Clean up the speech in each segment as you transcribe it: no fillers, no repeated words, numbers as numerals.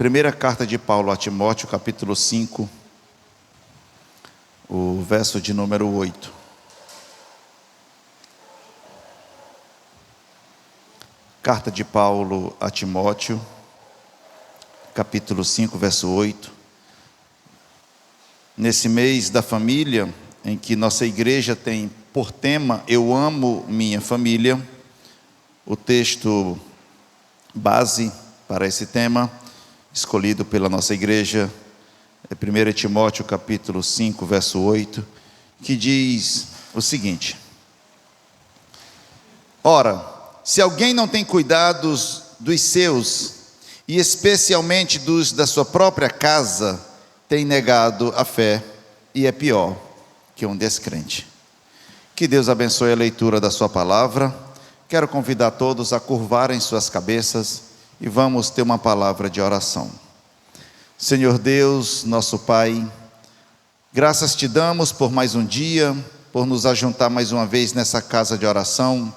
Primeira carta de Paulo a Timóteo, capítulo 5, o verso de número 8. Carta de Paulo a Timóteo, capítulo 5, verso 8. Nesse mês da família, em que nossa igreja tem por tema Eu amo minha família, o texto base para esse tema, escolhido pela nossa igreja, é 1 Timóteo capítulo 5, verso 8, que diz o seguinte: Ora, se alguém não tem cuidados dos seus, e especialmente dos da sua própria casa, tem negado a fé e é pior que um descrente. Que Deus abençoe a leitura da sua palavra. Quero convidar todos a curvarem suas cabeças e vamos ter uma palavra de oração. Senhor Deus, nosso Pai, graças te damos por mais um dia, por nos ajuntar mais uma vez nessa casa de oração.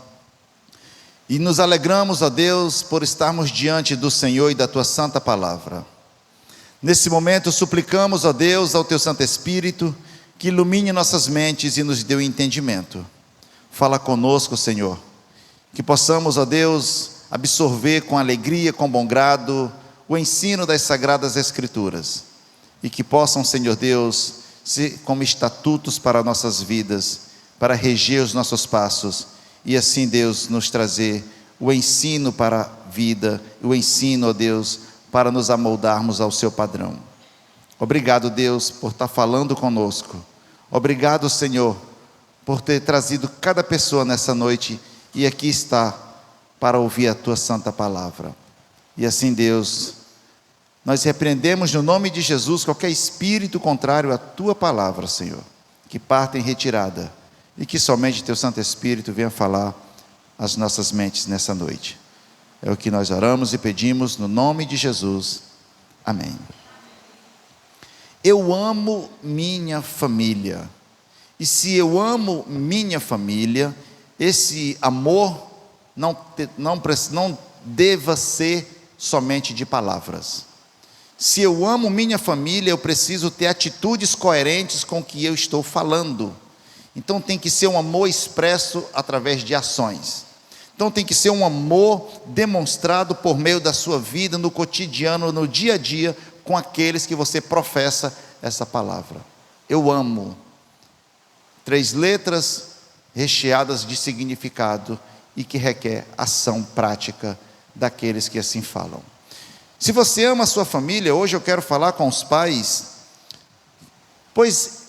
E nos alegramos, ó Deus, por estarmos diante do Senhor e da tua santa palavra. Nesse momento suplicamos, ó Deus, ao teu Santo Espírito, que ilumine nossas mentes e nos dê o entendimento. Fala conosco, Senhor, que possamos, ó Deus, absorver com alegria, com bom grado, o ensino das Sagradas Escrituras, e que possam, Senhor Deus, ser como estatutos para nossas vidas, para reger os nossos passos, e assim, Deus, nos trazer o ensino para a vida, o ensino, ó Deus, para nos amoldarmos ao seu padrão. Obrigado, Deus, por estar falando conosco. Obrigado, Senhor, por ter trazido cada pessoa nessa noite, e aqui está, para ouvir a tua santa palavra. E assim, Deus, nós repreendemos no nome de Jesus qualquer espírito contrário à tua palavra, Senhor, que parta em retirada, e que somente teu Santo Espírito venha falar às nossas mentes nessa noite. É o que nós oramos e pedimos no nome de Jesus. Amém. Eu amo minha família. E se eu amo minha família, esse amor não deva ser somente de palavras. Se eu amo minha família, eu preciso ter atitudes coerentes com o que eu estou falando. Então tem que ser um amor expresso através de ações. Então tem que ser um amor demonstrado por meio da sua vida, no cotidiano, no dia a dia, com aqueles que você professa essa palavra. Eu amo. 3 letras recheadas de significado e que requer ação prática daqueles que assim falam. Se você ama a sua família, hoje eu quero falar com os pais, pois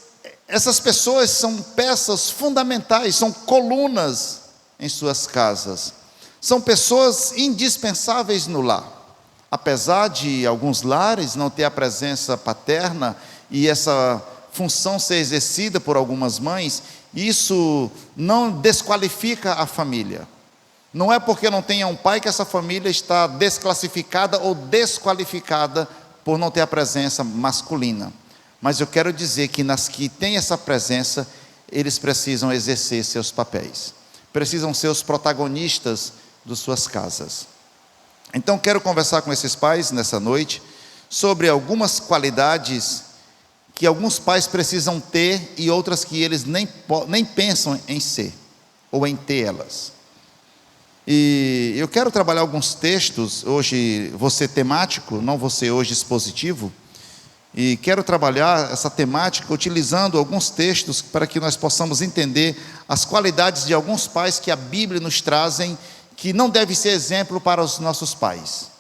essas pessoas são peças fundamentais, são colunas em suas casas, são pessoas indispensáveis no lar. Apesar de alguns lares não ter a presença paterna e essa função ser exercida por algumas mães, isso não desqualifica a família. Não é porque não tenha um pai que essa família está desclassificada ou desqualificada por não ter a presença masculina. Mas eu quero dizer que nas que tem essa presença, eles precisam exercer seus papéis. Precisam ser os protagonistas de suas casas. Então quero conversar com esses pais nessa noite sobre algumas qualidades que alguns pais precisam ter e outras que eles nem pensam em ser ou em ter elas. E eu quero trabalhar alguns textos, hoje vou ser temático, não vou ser hoje expositivo, e quero trabalhar essa temática utilizando alguns textos para que nós possamos entender as qualidades de alguns pais que a Bíblia nos trazem, que não deve ser exemplo para os nossos pais,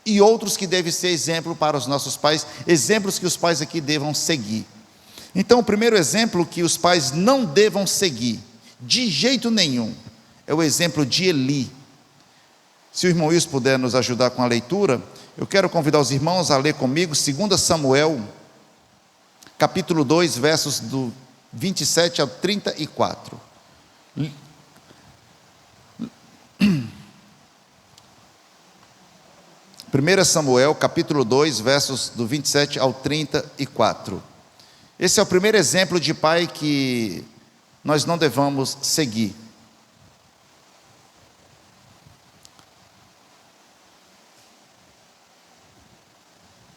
e outros que devem ser exemplo para os nossos pais, exemplos que os pais aqui devam seguir. Então o primeiro exemplo que os pais não devam seguir, de jeito nenhum, é o exemplo de Eli. Se o irmão Wilson puder nos ajudar com a leitura, eu quero convidar os irmãos a ler comigo 2 Samuel, capítulo 2, versos do 27 ao 34. 1 Samuel, capítulo 2, versos do 27 ao 34. Esse é o primeiro exemplo de pai que nós não devamos seguir.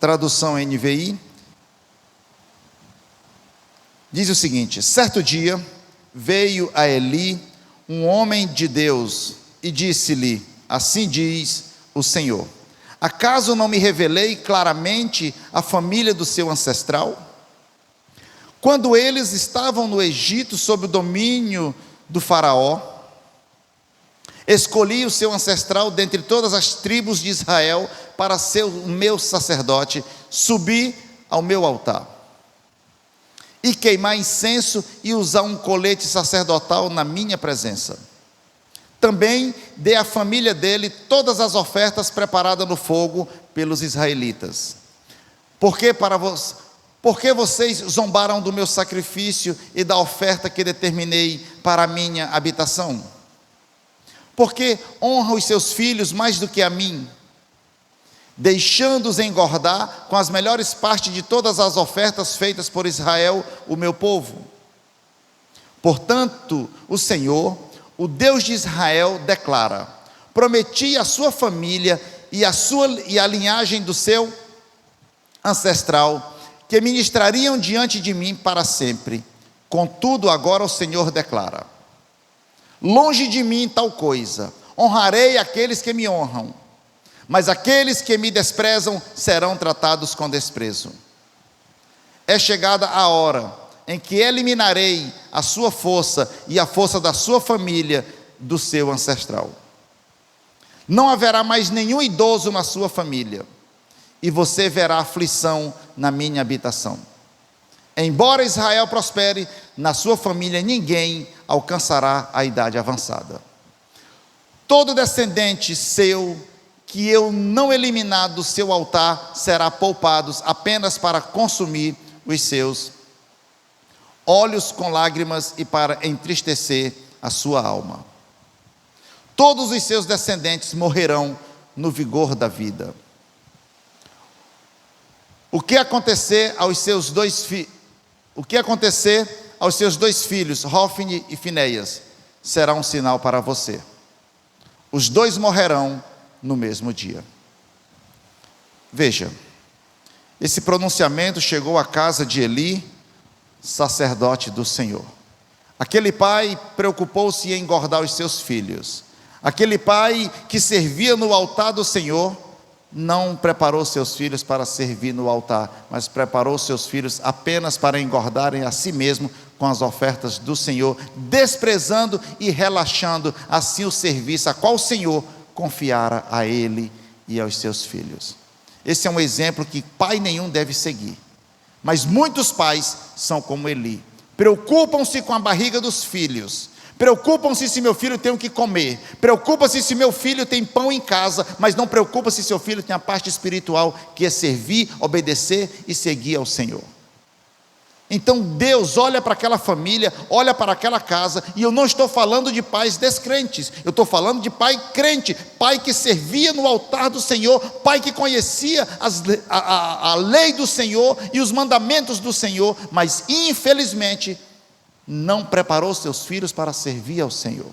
tradução NVI, diz o seguinte: certo dia veio a Eli um homem de Deus e disse-lhe: assim diz o Senhor, acaso não me revelei claramente a família do seu ancestral? Quando eles estavam no Egito sob o domínio do faraó, escolhi o seu ancestral dentre todas as tribos de Israel para ser o meu sacerdote, subi ao meu altar e queimar incenso e usar um colete sacerdotal na minha presença. Também dei à família dele todas as ofertas preparadas no fogo pelos israelitas. Porque vocês zombaram do meu sacrifício e da oferta que determinei para a minha habitação? Porque honram os seus filhos mais do que a mim, deixando-os engordar com as melhores partes de todas as ofertas feitas por Israel, o meu povo. Portanto, o Senhor, o Deus de Israel, declara: prometi à sua família e à linhagem do seu ancestral que ministrariam diante de mim para sempre. Contudo, agora o Senhor declara: longe de mim tal coisa, honrarei aqueles que me honram, mas aqueles que me desprezam serão tratados com desprezo. É chegada a hora em que eliminarei a sua força e a força da sua família do seu ancestral. Não haverá mais nenhum idoso na sua família, e você verá aflição na minha habitação. Embora Israel prospere, na sua família ninguém alcançará a idade avançada. Todo descendente seu que eu não eliminar do seu altar será poupado apenas para consumir os seus olhos com lágrimas e para entristecer a sua alma. Todos os seus descendentes morrerão no vigor da vida. O que acontecer aos seus dois filhos, Hofni e Finéias, será um sinal para você. Os dois morrerão no mesmo dia. Veja, esse pronunciamento chegou à casa de Eli, sacerdote do Senhor. Aquele pai preocupou-se em engordar os seus filhos. Aquele pai que servia no altar do Senhor não preparou seus filhos para servir no altar, mas preparou seus filhos apenas para engordarem a si mesmo com as ofertas do Senhor, desprezando e relaxando assim o serviço a qual o Senhor confiara a ele e aos seus filhos. Esse é um exemplo que pai nenhum deve seguir, mas muitos pais são como Eli, preocupam-se com a barriga dos filhos, preocupam-se se meu filho tem o que comer, preocupam-se se meu filho tem pão em casa, mas não preocupa-se se seu filho tem a parte espiritual, que é servir, obedecer e seguir ao Senhor. Então Deus olha para aquela família, olha para aquela casa, e eu não estou falando de pais descrentes, eu estou falando de pai crente, pai que servia no altar do Senhor, pai que conhecia a lei do Senhor e os mandamentos do Senhor, mas infelizmente não preparou seus filhos para servir ao Senhor.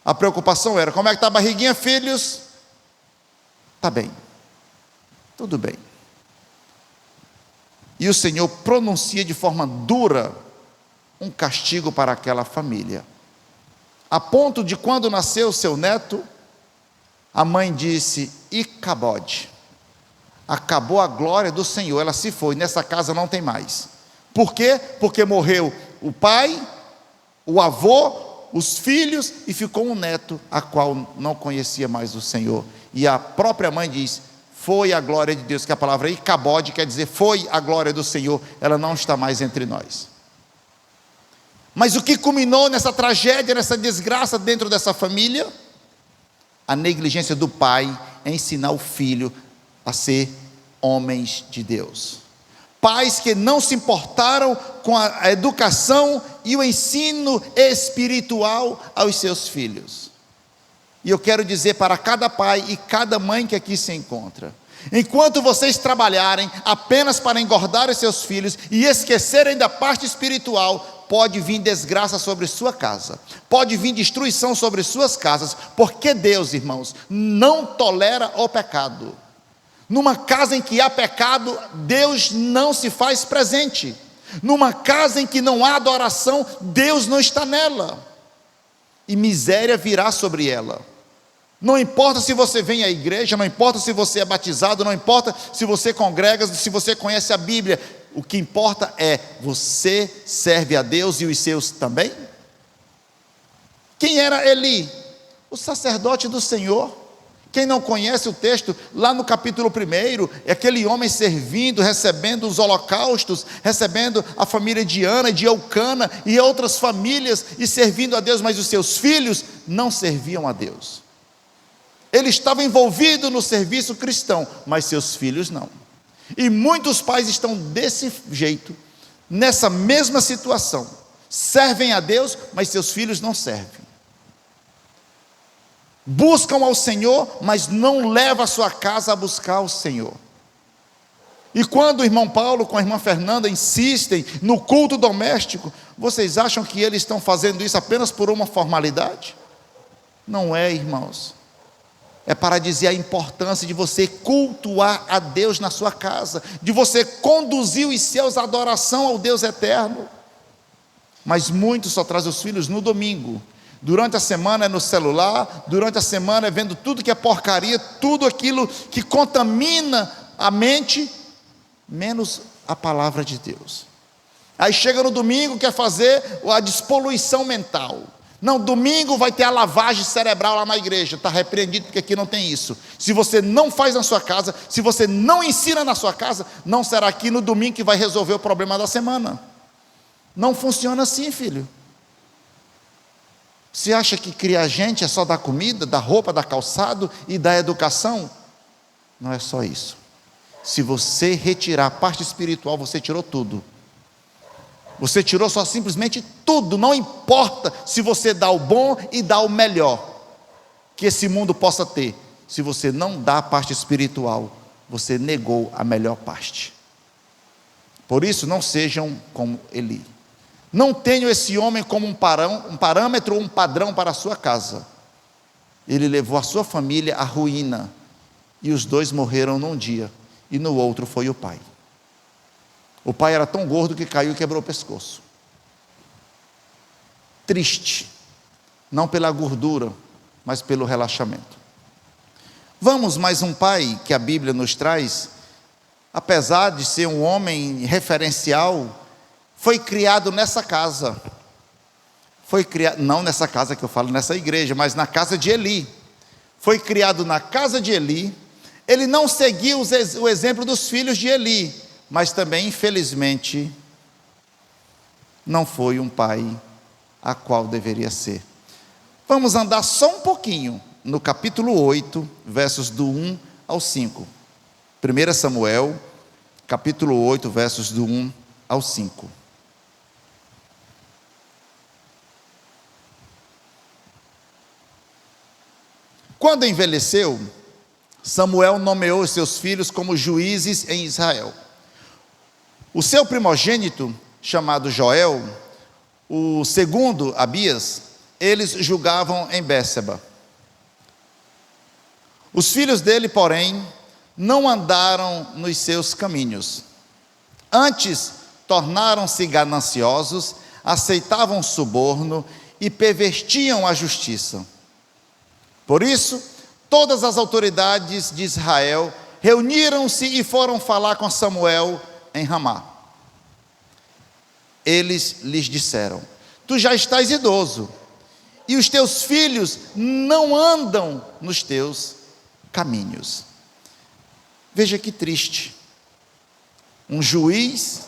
A preocupação era: como é que está a barriguinha, filhos? Está bem, tudo bem. E o Senhor pronuncia de forma dura um castigo para aquela família, a ponto de, quando nasceu seu neto, a mãe disse: Icabode, acabou a glória do Senhor, ela se foi, nessa casa não tem mais. Por quê? Porque morreu o pai, o avô, os filhos, e ficou um neto, a qual não conhecia mais o Senhor. E a própria mãe diz: foi a glória de Deus, que a palavra Icabode quer dizer foi a glória do Senhor, ela não está mais entre nós. Mas o que culminou nessa tragédia, nessa desgraça dentro dessa família? A negligência do pai em ensinar o filho a ser homens de Deus. Pais que não se importaram com a educação e o ensino espiritual aos seus filhos. E eu quero dizer para cada pai e cada mãe que aqui se encontra: enquanto vocês trabalharem apenas para engordar os seus filhos e esquecerem da parte espiritual, pode vir desgraça sobre sua casa, pode vir destruição sobre suas casas, porque Deus, irmãos, não tolera o pecado. Numa casa em que há pecado, Deus não se faz presente. Numa casa em que não há adoração, Deus não está nela. E miséria virá sobre ela. Não importa se você vem à igreja, não importa se você é batizado, não importa se você congrega, se você conhece a Bíblia. O que importa é, você serve a Deus e os seus também? Quem era Eli? O sacerdote do Senhor. Quem não conhece o texto, lá no capítulo 1, é aquele homem servindo, recebendo os holocaustos, recebendo a família de Ana, de Eucana e outras famílias, e servindo a Deus, mas os seus filhos não serviam a Deus. Ele estava envolvido no serviço cristão, mas seus filhos não. E muitos pais estão desse jeito, nessa mesma situação. Servem a Deus, mas seus filhos não servem. Buscam ao Senhor, mas não levam a sua casa a buscar ao Senhor. E quando o irmão Paulo com a irmã Fernanda insistem no culto doméstico, vocês acham que eles estão fazendo isso apenas por uma formalidade? Não é, irmãos. É para dizer a importância de você cultuar a Deus na sua casa, de você conduzir os seus à adoração ao Deus eterno. Mas muitos só trazem os filhos no domingo. Durante a semana é no celular, durante a semana é vendo tudo que é porcaria, tudo aquilo que contamina a mente, menos a palavra de Deus. Aí chega no domingo, quer fazer a despoluição mental. Não, domingo vai ter a lavagem cerebral lá na igreja. Está repreendido porque aqui não tem isso. Se você não faz na sua casa, se você não ensina na sua casa, não será aqui no domingo que vai resolver o problema da semana. Não funciona assim, filho. Você acha que criar gente é só da comida, da roupa, da calçado e da educação? Não é só isso. Se você retirar a parte espiritual, você tirou tudo. Você tirou só simplesmente tudo. Não importa se você dá o bom e dá o melhor que esse mundo possa ter. Se você não dá a parte espiritual, você negou a melhor parte. Por isso, não sejam como Eli. Não tenham esse homem como um parâmetro ou um padrão para a sua casa. Ele levou a sua família à ruína. E os dois morreram num dia. E no outro foi o pai. O pai era tão gordo que caiu e quebrou o pescoço. Triste. Não pela gordura, mas pelo relaxamento. Vamos mais um pai que a Bíblia nos traz. Apesar de ser um homem referencial, foi criado nessa casa. Foi criado, não nessa casa que eu falo, nessa igreja, mas na casa de Eli. Foi criado na casa de Eli. Ele não seguiu o exemplo dos filhos de Eli, mas também, infelizmente, não foi um pai a qual deveria ser. Vamos andar só um pouquinho no capítulo 8, versos do 1 ao 5. 1 Samuel, capítulo 8, versos do 1 ao 5. Quando envelheceu, Samuel nomeou os seus filhos como juízes em Israel. O seu primogênito, chamado Joel, o segundo, Abias, eles julgavam em Bérseba. Os filhos dele, porém, não andaram nos seus caminhos. Antes, tornaram-se gananciosos, aceitavam suborno e pervertiam a justiça. Por isso, todas as autoridades de Israel reuniram-se e foram falar com Samuel em Ramá. Eles lhes disseram: tu já estás idoso, e os teus filhos não andam nos teus caminhos. Veja que triste. Um juiz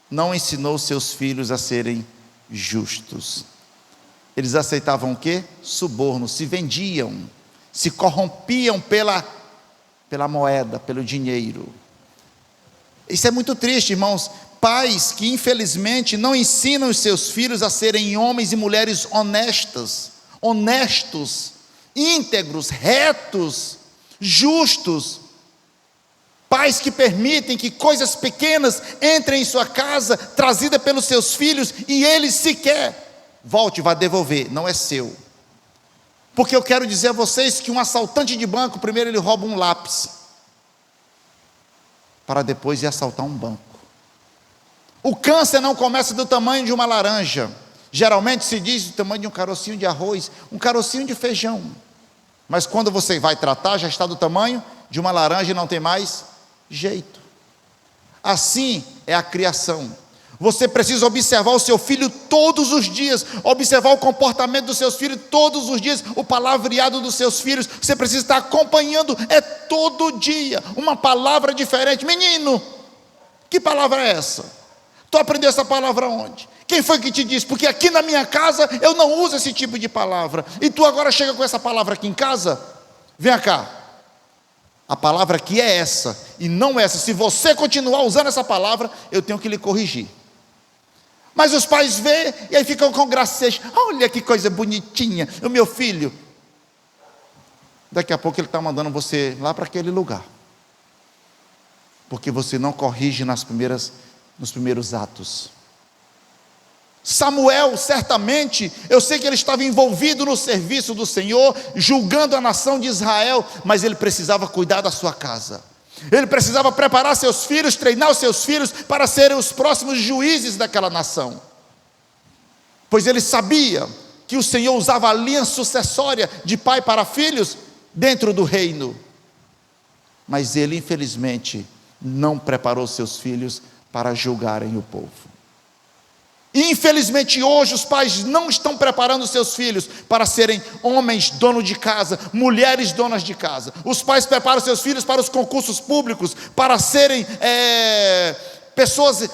não ensinou seus filhos a serem justos. Eles aceitavam o quê? Suborno, se vendiam, se corrompiam pela moeda, pelo dinheiro. Isso é muito triste, irmãos. Pais que infelizmente não ensinam os seus filhos a serem homens e mulheres honestos, íntegros, retos, justos. Pais que permitem que coisas pequenas entrem em sua casa, trazida pelos seus filhos, e eles sequer volte, vá devolver, não é seu. Porque eu quero dizer a vocês que um assaltante de banco, primeiro ele rouba um lápis, para depois ir assaltar um banco. O câncer não começa do tamanho de uma laranja. Geralmente se diz do tamanho de um carocinho de arroz, um carocinho de feijão. Mas quando você vai tratar, já está do tamanho de uma laranja e não tem mais jeito. Assim é a criação. Você precisa observar o seu filho todos os dias, observar o comportamento dos seus filhos todos os dias, o palavreado dos seus filhos. Você precisa estar acompanhando, todo dia, uma palavra diferente. Menino, que palavra é essa? Tu aprendeu essa palavra onde? Quem foi que te disse? Porque aqui na minha casa eu não uso esse tipo de palavra. E tu agora chega com essa palavra aqui em casa? Vem cá. A palavra aqui é essa e não essa. Se você continuar usando essa palavra, eu tenho que lhe corrigir. Mas os pais veem e aí ficam com gracejo. Olha que coisa bonitinha, o meu filho. Daqui a pouco ele está mandando você lá para aquele lugar. Porque você não corrige nos primeiros atos. Samuel, certamente, eu sei que ele estava envolvido no serviço do Senhor, julgando a nação de Israel, mas ele precisava cuidar da sua casa. Ele precisava preparar seus filhos, treinar os seus filhos para serem os próximos juízes daquela nação. Pois ele sabia que o Senhor usava a linha sucessória de pai para filhos dentro do reino. Mas ele, infelizmente, não preparou seus filhos para julgarem o povo. E infelizmente hoje os pais não estão preparando seus filhos para serem homens donos de casa, mulheres donas de casa. Os pais preparam seus filhos para os concursos públicos, para serem pessoas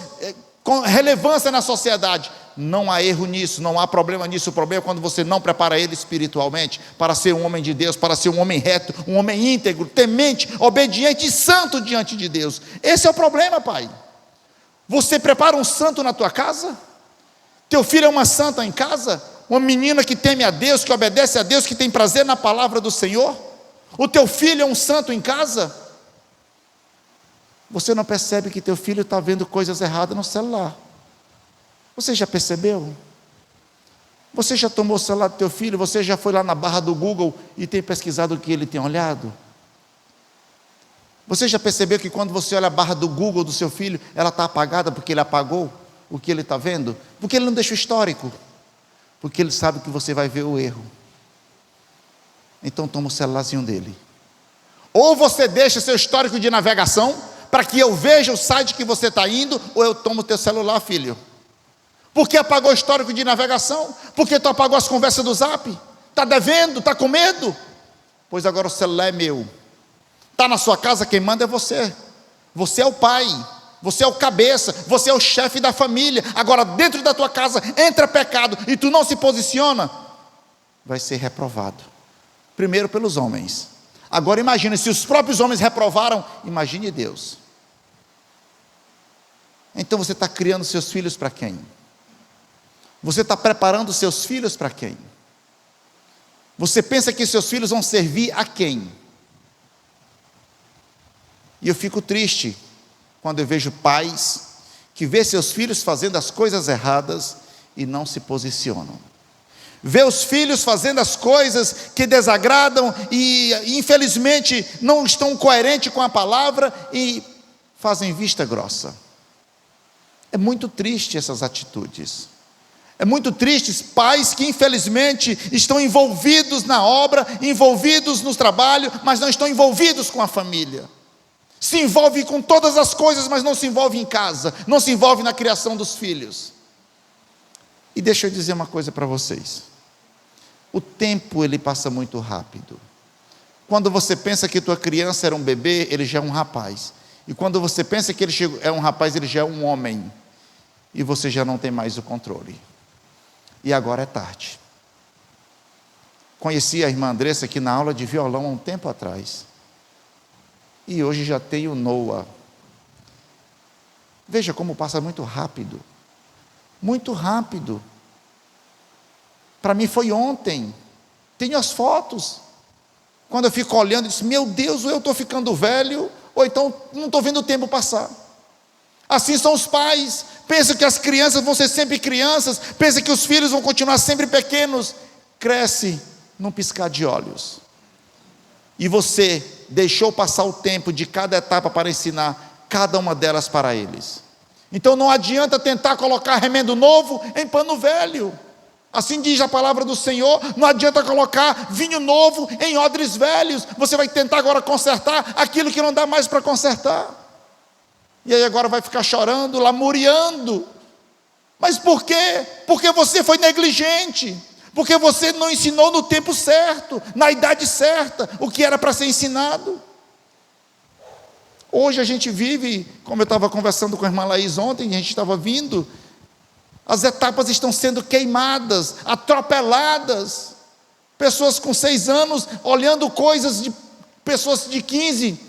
com relevância na sociedade. Não há erro nisso, não há problema nisso. O problema é quando você não prepara ele espiritualmente para ser um homem de Deus, para ser um homem reto, um homem íntegro, temente, obediente e santo diante de Deus. Esse é o problema, pai. Você prepara um santo na tua casa? Teu filho é uma santa em casa? Uma menina que teme a Deus, que obedece a Deus, que tem prazer na palavra do Senhor? O teu filho é um santo em casa? Você não percebe que teu filho está vendo coisas erradas no celular? Você já percebeu? Você já tomou o celular do teu filho? Você já foi lá na barra do Google e tem pesquisado o que ele tem olhado? Você já percebeu que quando você olha a barra do Google do seu filho, ela está apagada porque ele apagou o que ele está vendo? Porque ele não deixa o histórico, porque ele sabe que você vai ver o erro. Então toma o celularzinho dele. Ou você deixa seu histórico de navegação, para que eu veja o site que você está indo, ou eu tomo o teu celular, filho. Porque apagou o histórico de navegação? Porque tu apagou as conversas do Zap? Está devendo? Está com medo? Pois agora o celular é meu. Está na sua casa, quem manda é você. Você é o pai. Você é o cabeça, você é o chefe da família. Agora dentro da tua casa entra pecado e tu não se posiciona, vai ser reprovado. Primeiro pelos homens. Agora imagine, se os próprios homens reprovaram, imagine Deus. Então você está criando seus filhos para quem? Você está preparando seus filhos para quem? Você pensa que seus filhos vão servir a quem? E eu fico triste quando eu vejo pais que vê seus filhos fazendo as coisas erradas e não se posicionam. Vê os filhos fazendo as coisas que desagradam e infelizmente não estão coerentes com a palavra e fazem vista grossa. É muito triste essas atitudes. É muito triste pais que infelizmente estão envolvidos na obra, envolvidos no trabalho, mas não estão envolvidos com a família. Se envolve com todas as coisas, mas não se envolve em casa, não se envolve na criação dos filhos. E deixa eu dizer uma coisa para vocês. O tempo ele passa muito rápido. Quando você pensa que tua criança era um bebê, ele já é um rapaz. E quando você pensa que ele é um rapaz, ele já é um homem. E você já não tem mais o controle. E agora é tarde. Conheci a irmã Andressa aqui na aula de violão há um tempo atrás. E hoje já tem o Noah. Veja como passa muito rápido. Muito rápido. Para mim foi ontem. Tenho as fotos. Quando eu fico olhando, eu disse, meu Deus, ou eu estou ficando velho, ou então não estou vendo o tempo passar. Assim são os pais. Pensam que as crianças vão ser sempre crianças. Pensam que os filhos vão continuar sempre pequenos. Cresce num piscar de olhos. E você deixou passar o tempo de cada etapa para ensinar. cada uma delas para eles. Então não adianta tentar colocar remendo novo em pano velho. Assim diz a palavra do Senhor, não adianta colocar vinho novo em odres velhos. Você vai tentar agora consertar aquilo que não dá mais para consertar. E aí agora vai ficar chorando, lamuriando. Mas por quê? Porque você foi negligente. Porque você não ensinou no tempo certo, na idade certa, o que era para ser ensinado. Hoje a gente vive, como eu estava conversando com a irmã Laís ontem, a gente estava vindo, as etapas estão sendo queimadas, atropeladas. Pessoas com 6 anos olhando coisas de pessoas de 15.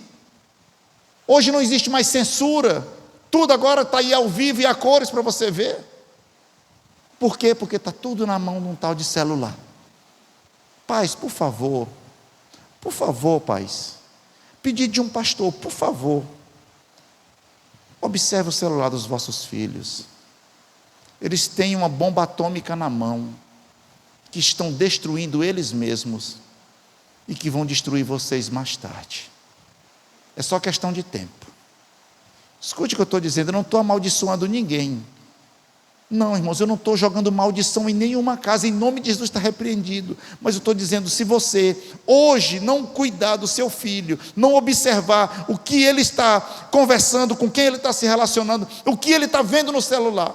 Hoje não existe mais censura. Tudo agora está aí ao vivo e a cores para você ver. Por quê? Porque está tudo na mão de um tal de celular. Pais, por favor, pais, pedido de um pastor, por favor, observe o celular dos vossos filhos. Eles têm uma bomba atômica na mão, que estão destruindo eles mesmos, e que vão destruir vocês mais tarde. É só questão de tempo. Escute o que eu estou dizendo, eu não estou amaldiçoando ninguém. Não, irmãos, eu não estou jogando maldição em nenhuma casa, em nome de Jesus está repreendido. Mas eu estou dizendo, se você hoje não cuidar do seu filho, não observar o que ele está conversando, com quem ele está se relacionando, o que ele está vendo no celular,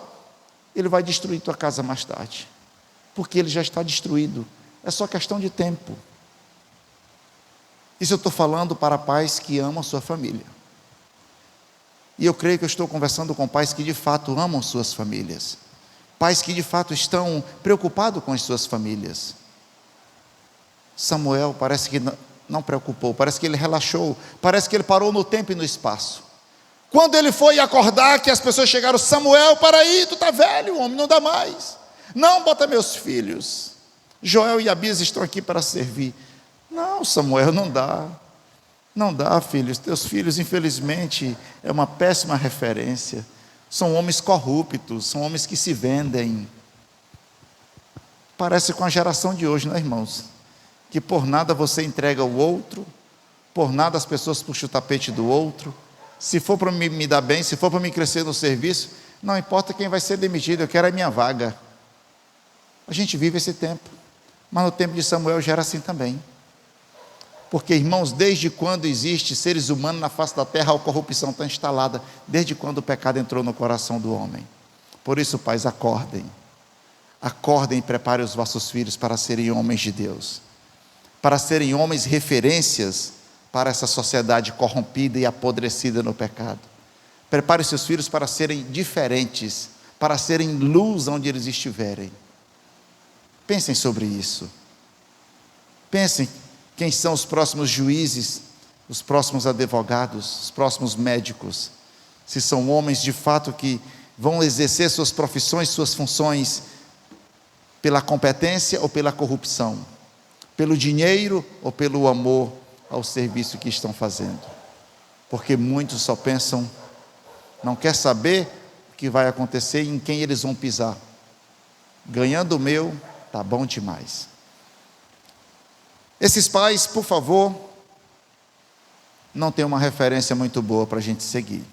ele vai destruir tua casa mais tarde, porque ele já está destruído. É só questão de tempo. Isso eu estou falando para pais que amam a sua família. E eu creio que eu estou conversando com pais que de fato amam suas famílias. Pais que de fato estão preocupados com as suas famílias. Samuel parece que não preocupou, parece que ele relaxou, parece que ele parou no tempo e no espaço. Quando ele foi acordar, que as pessoas chegaram, Samuel, para aí, tu está velho, homem, não dá mais. Não, bota meus filhos. Joel e Abias estão aqui para servir. Não, Samuel, não dá. Não dá, filhos. Teus filhos, infelizmente, é uma péssima referência. São homens corruptos, são homens que se vendem. Parece com a geração de hoje, não é, irmãos? Que por nada você entrega o outro, por nada as pessoas puxam o tapete do outro. Se for para me dar bem, se for para me crescer no serviço, não importa quem vai ser demitido, eu quero a minha vaga. A gente vive esse tempo, mas no tempo de Samuel já era assim também. Porque, irmãos, desde quando existe seres humanos na face da terra, a corrupção está instalada, desde quando o pecado entrou no coração do homem. Por isso, pais, acordem. Acordem e preparem os vossos filhos para serem homens de Deus, para serem homens referências para essa sociedade corrompida e apodrecida no pecado. Prepare seus filhos para serem diferentes, para serem luz onde eles estiverem. Pensem sobre isso. Pensem quem são os próximos juízes, os próximos advogados, os próximos médicos. Se são homens de fato que vão exercer suas profissões, suas funções pela competência ou pela corrupção, pelo dinheiro ou pelo amor ao serviço que estão fazendo. Porque muitos só pensam, não quer saber o que vai acontecer e em quem eles vão pisar. Ganhando o meu, tá bom demais. Esses pais, por favor, não tem uma referência muito boa para a gente seguir.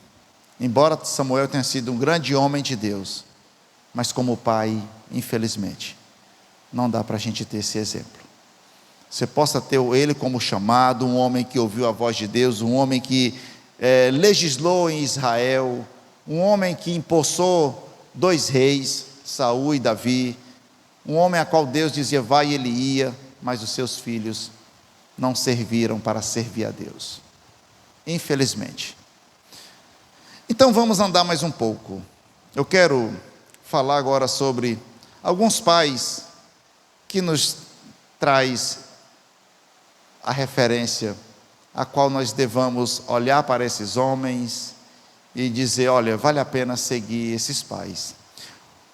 Embora Samuel tenha sido um grande homem de Deus, mas como pai, infelizmente, não dá para a gente ter esse exemplo. Você possa ter ele como chamado, um homem que ouviu a voz de Deus, um homem que legislou em Israel, um homem que empossou 2 reis, Saul e Davi, um homem a qual Deus dizia vai e ele ia, mas os seus filhos não serviram para servir a Deus, infelizmente. Então vamos andar mais um pouco. Eu quero falar agora sobre alguns pais que nos traz a referência a qual nós devamos olhar para esses homens e dizer, olha, vale a pena seguir esses pais.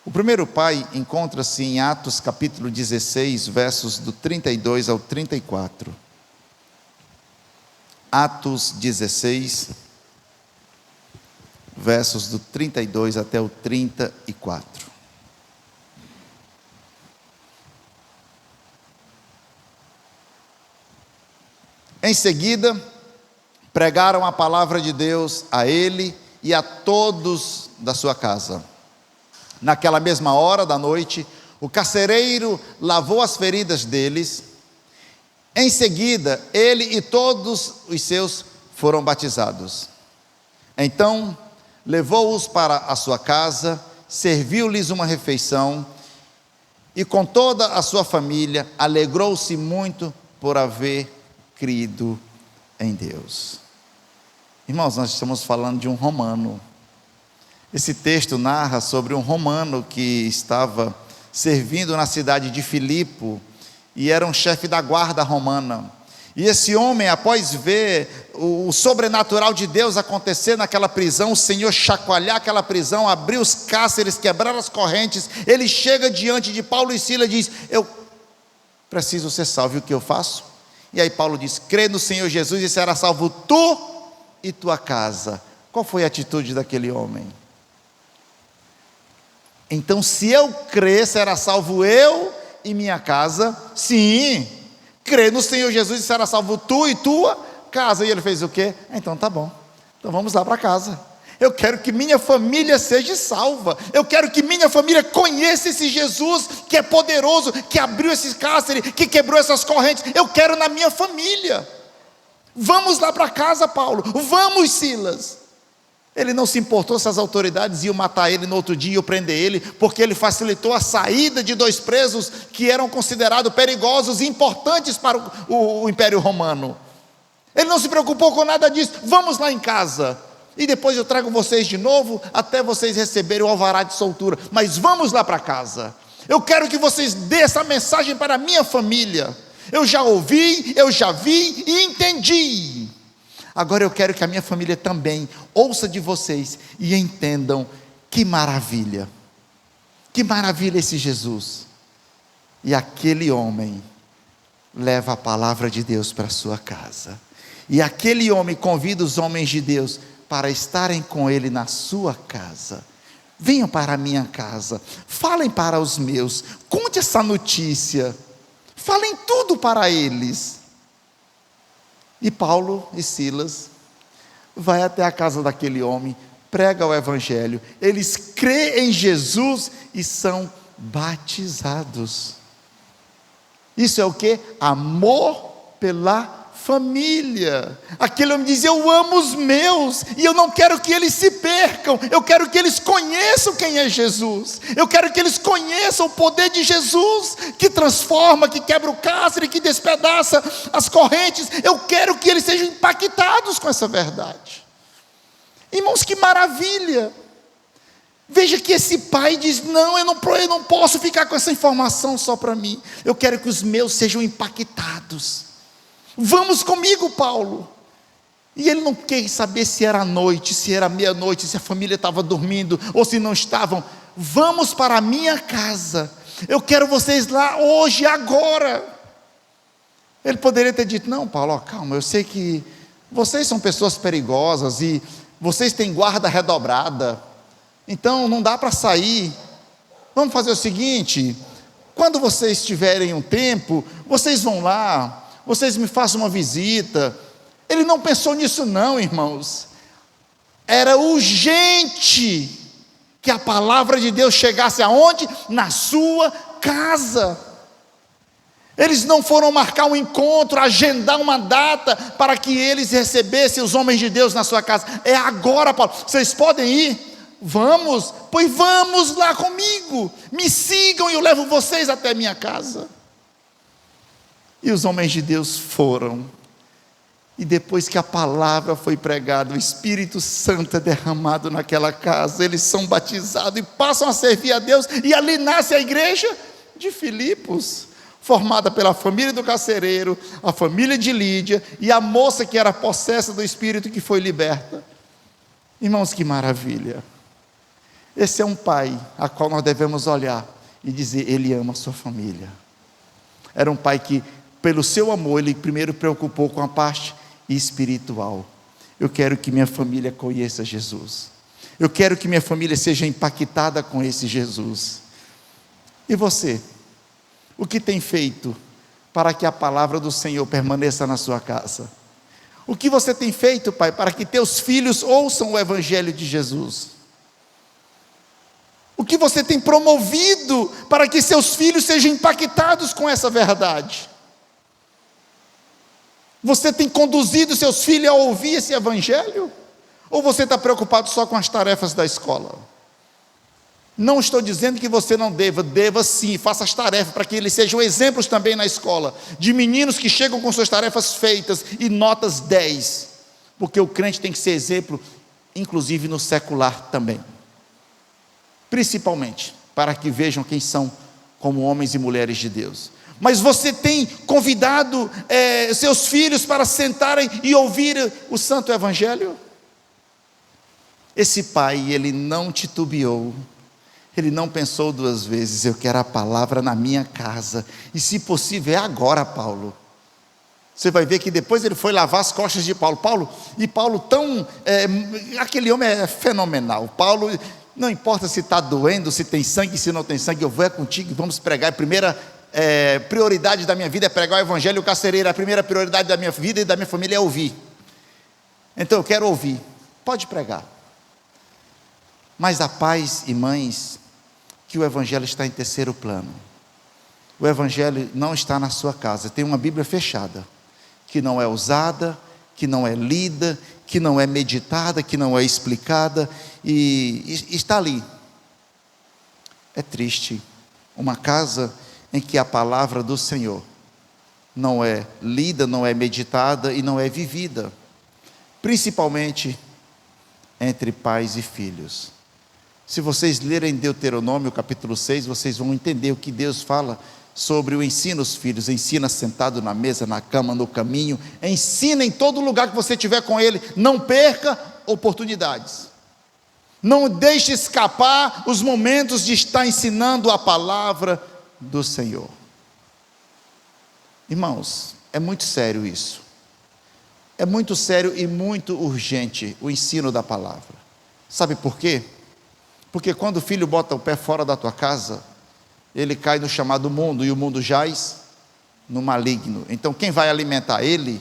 O primeiro pai encontra-se em Atos capítulo 16, versos do 32 ao 34. Atos 16, versos do 32 até o 34. Em seguida, pregaram a palavra de Deus a ele e a todos da sua casa. Naquela mesma hora da noite, o carcereiro lavou as feridas deles. Em seguida, ele e todos os seus foram batizados. Então, levou-os para a sua casa, serviu-lhes uma refeição, e com toda a sua família, alegrou-se muito por haver crido em Deus. Irmãos, nós estamos falando de um romano. Esse texto narra sobre um romano que estava servindo na cidade de Filipe, e era um chefe da guarda romana. E esse homem, após ver o sobrenatural de Deus acontecer naquela prisão, o Senhor chacoalhar aquela prisão, abrir os cárceres, quebrar as correntes, ele chega diante de Paulo e Silas e diz: eu preciso ser salvo, e o que eu faço? E aí Paulo diz: crê no Senhor Jesus e será salvo tu e tua casa. Qual foi a atitude daquele homem? Então, se eu crer, será salvo eu e minha casa? Sim, crê no Senhor Jesus e será salvo tu e tua casa. E ele fez o quê? Então tá bom, então vamos lá para casa. Eu quero que minha família seja salva. Eu quero que minha família conheça esse Jesus que é poderoso, que abriu esse cárcere, que quebrou essas correntes. Eu quero na minha família. Vamos lá para casa, Paulo. Vamos, Silas. Ele não se importou se as autoridades iam matar ele no outro dia ou prender ele, porque ele facilitou a saída de 2 presos que eram considerados perigosos e importantes para o Império Romano. Ele não se preocupou com nada disso. Vamos lá em casa, e depois eu trago vocês de novo, até vocês receberem o alvará de soltura, mas vamos lá para casa. Eu quero que vocês dêem essa mensagem para a minha família. Eu já ouvi, eu já vi e entendi. Agora eu quero que a minha família também ouça de vocês e entendam que maravilha esse Jesus. E aquele homem leva a palavra de Deus para a sua casa, e aquele homem convida os homens de Deus para estarem com ele na sua casa. Venham para a minha casa, falem para os meus, conte essa notícia, falem tudo para eles. E Paulo e Silas vai até a casa daquele homem, prega o evangelho, eles creem em Jesus e são batizados. Isso é o que? Amor pela família. Aquele homem diz: eu amo os meus, e eu não quero que eles se percam, eu quero que eles conheçam quem é Jesus, eu quero que eles conheçam o poder de Jesus, que transforma, que quebra o cárcere, que despedaça as correntes. Eu quero que eles sejam impactados com essa verdade. Irmãos, que maravilha! Veja que esse pai diz: não, eu não posso ficar com essa informação só para mim, eu quero que os meus sejam impactados. Vamos comigo, Paulo. E ele não quer saber se era noite, se era meia-noite, se a família estava dormindo ou se não estavam. Vamos para a minha casa, eu quero vocês lá hoje, agora. Ele poderia ter dito: não, Paulo, calma, eu sei que vocês são pessoas perigosas e vocês têm guarda redobrada, então não dá para sair. Vamos fazer o seguinte: quando vocês tiverem um tempo, vocês vão lá, vocês me façam uma visita. Ele não pensou nisso não, irmãos. Era urgente que a palavra de Deus chegasse aonde? Na sua casa. Eles não foram marcar um encontro, agendar uma data para que eles recebessem os homens de Deus na sua casa. É agora, Paulo. Vocês podem ir? Vamos, pois vamos lá comigo. Me sigam e eu levo vocês até a minha casa. E os homens de Deus foram. E depois que a palavra foi pregada, o Espírito Santo é derramado naquela casa. Eles são batizados e passam a servir a Deus. E ali nasce a igreja de Filipos, formada pela família do carcereiro, a família de Lídia e a moça que era possessa do Espírito, que foi liberta. Irmãos, que maravilha! Esse é um pai a qual nós devemos olhar e dizer: ele ama a sua família. Era um pai que, pelo seu amor, ele primeiro preocupou com a parte espiritual. Eu quero que minha família conheça Jesus. Eu quero que minha família seja impactada com esse Jesus. E você? O que tem feito para que a palavra do Senhor permaneça na sua casa? O que você tem feito, Pai, para que teus filhos ouçam o Evangelho de Jesus? O que você tem promovido para que seus filhos sejam impactados com essa verdade? Você tem conduzido seus filhos a ouvir esse Evangelho? Ou você está preocupado só com as tarefas da escola? Não estou dizendo que você não deva sim, faça as tarefas para que eles sejam exemplos também na escola, de meninos que chegam com suas tarefas feitas e notas 10, porque o crente tem que ser exemplo, inclusive no secular também, principalmente, para que vejam quem são como homens e mulheres de Deus. Mas você tem convidado seus filhos para sentarem e ouvir o Santo Evangelho? Esse pai, ele não titubeou, ele não pensou duas vezes. Eu quero a palavra na minha casa, e se possível é agora, Paulo. Você vai ver que depois ele foi lavar as costas de Paulo. Aquele homem é fenomenal. Paulo, não importa se está doendo, se tem sangue, se não tem sangue, eu vou contigo e vamos pregar. A primeira prioridade da minha vida é pregar o Evangelho carcereiro. A primeira prioridade da minha vida e da minha família é ouvir. Então eu quero ouvir, pode pregar. Mas há pais e mães que o Evangelho está em terceiro plano. O Evangelho não está na sua casa. Tem uma Bíblia fechada, que não é usada, que não é lida, que não é meditada, que não é explicada, e está ali. É triste, uma casa em que a palavra do Senhor não é lida, não é meditada e não é vivida, principalmente entre pais e filhos. Se vocês lerem Deuteronômio capítulo 6, vocês vão entender o que Deus fala sobre o ensino aos filhos. Ensina sentado na mesa, na cama, no caminho, ensina em todo lugar que você estiver com ele. Não perca oportunidades, não deixe escapar os momentos de estar ensinando a palavra do Senhor. Irmãos, é muito sério isso, é muito sério e muito urgente o ensino da palavra. Sabe por quê? Porque quando o filho bota o pé fora da tua casa, ele cai no chamado mundo, e o mundo jaz no maligno. Então quem vai alimentar ele,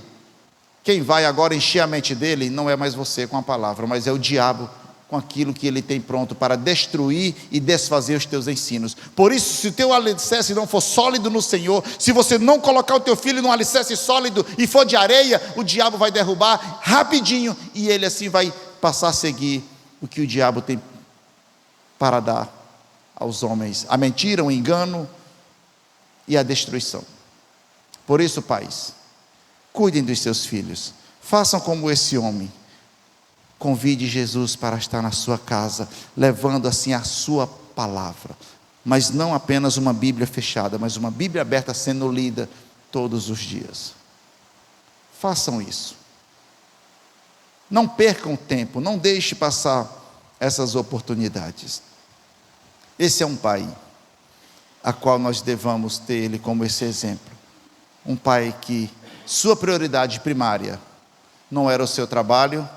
quem vai agora encher a mente dele, não é mais você com a palavra, mas é o diabo com aquilo que ele tem pronto para destruir e desfazer os teus ensinos. Por isso, se o teu alicerce não for sólido no Senhor, se você não colocar o teu filho num alicerce sólido e for de areia, o diabo vai derrubar rapidinho, e ele assim vai passar a seguir o que o diabo tem para dar aos homens: a mentira, o engano e a destruição. Por isso, pais, cuidem dos seus filhos, façam como esse homem, convide Jesus para estar na sua casa, levando assim a sua palavra, mas não apenas uma Bíblia fechada, mas uma Bíblia aberta sendo lida todos os dias. Façam isso, não percam tempo, não deixe passar essas oportunidades. Esse é um pai a qual nós devamos ter ele como esse exemplo, um pai que sua prioridade primária não era o seu trabalho,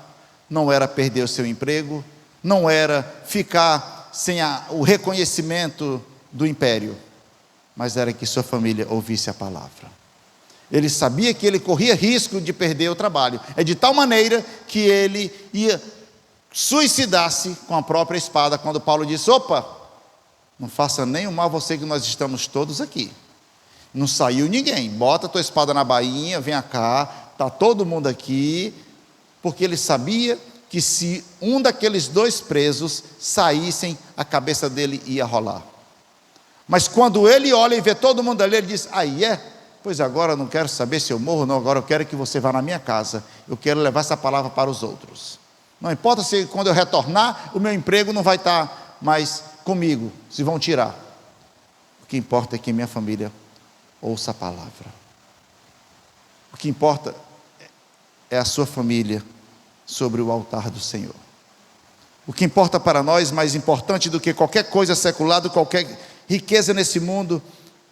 não era perder o seu emprego, não era ficar sem o reconhecimento do império, mas era que sua família ouvisse a palavra. Ele sabia que ele corria risco de perder o trabalho, é de tal maneira que ele ia suicidar-se com a própria espada, quando Paulo disse: opa, não faça nem o mal a você, que nós estamos todos aqui. Não saiu ninguém, bota a tua espada na bainha, vem cá, está todo mundo aqui, porque ele sabia que se um daqueles dois presos saíssem, a cabeça dele ia rolar. Mas quando ele olha e vê todo mundo ali, ele diz: aí pois agora eu não quero saber se eu morro ou não, agora eu quero que você vá na minha casa, eu quero levar essa palavra para os outros. Não importa se quando eu retornar, o meu emprego não vai estar mais comigo, se vão tirar. O que importa é que minha família ouça a palavra. O que importa é a sua família sobre o altar do Senhor. O que importa para nós, mais importante do que qualquer coisa secular, do qualquer riqueza nesse mundo,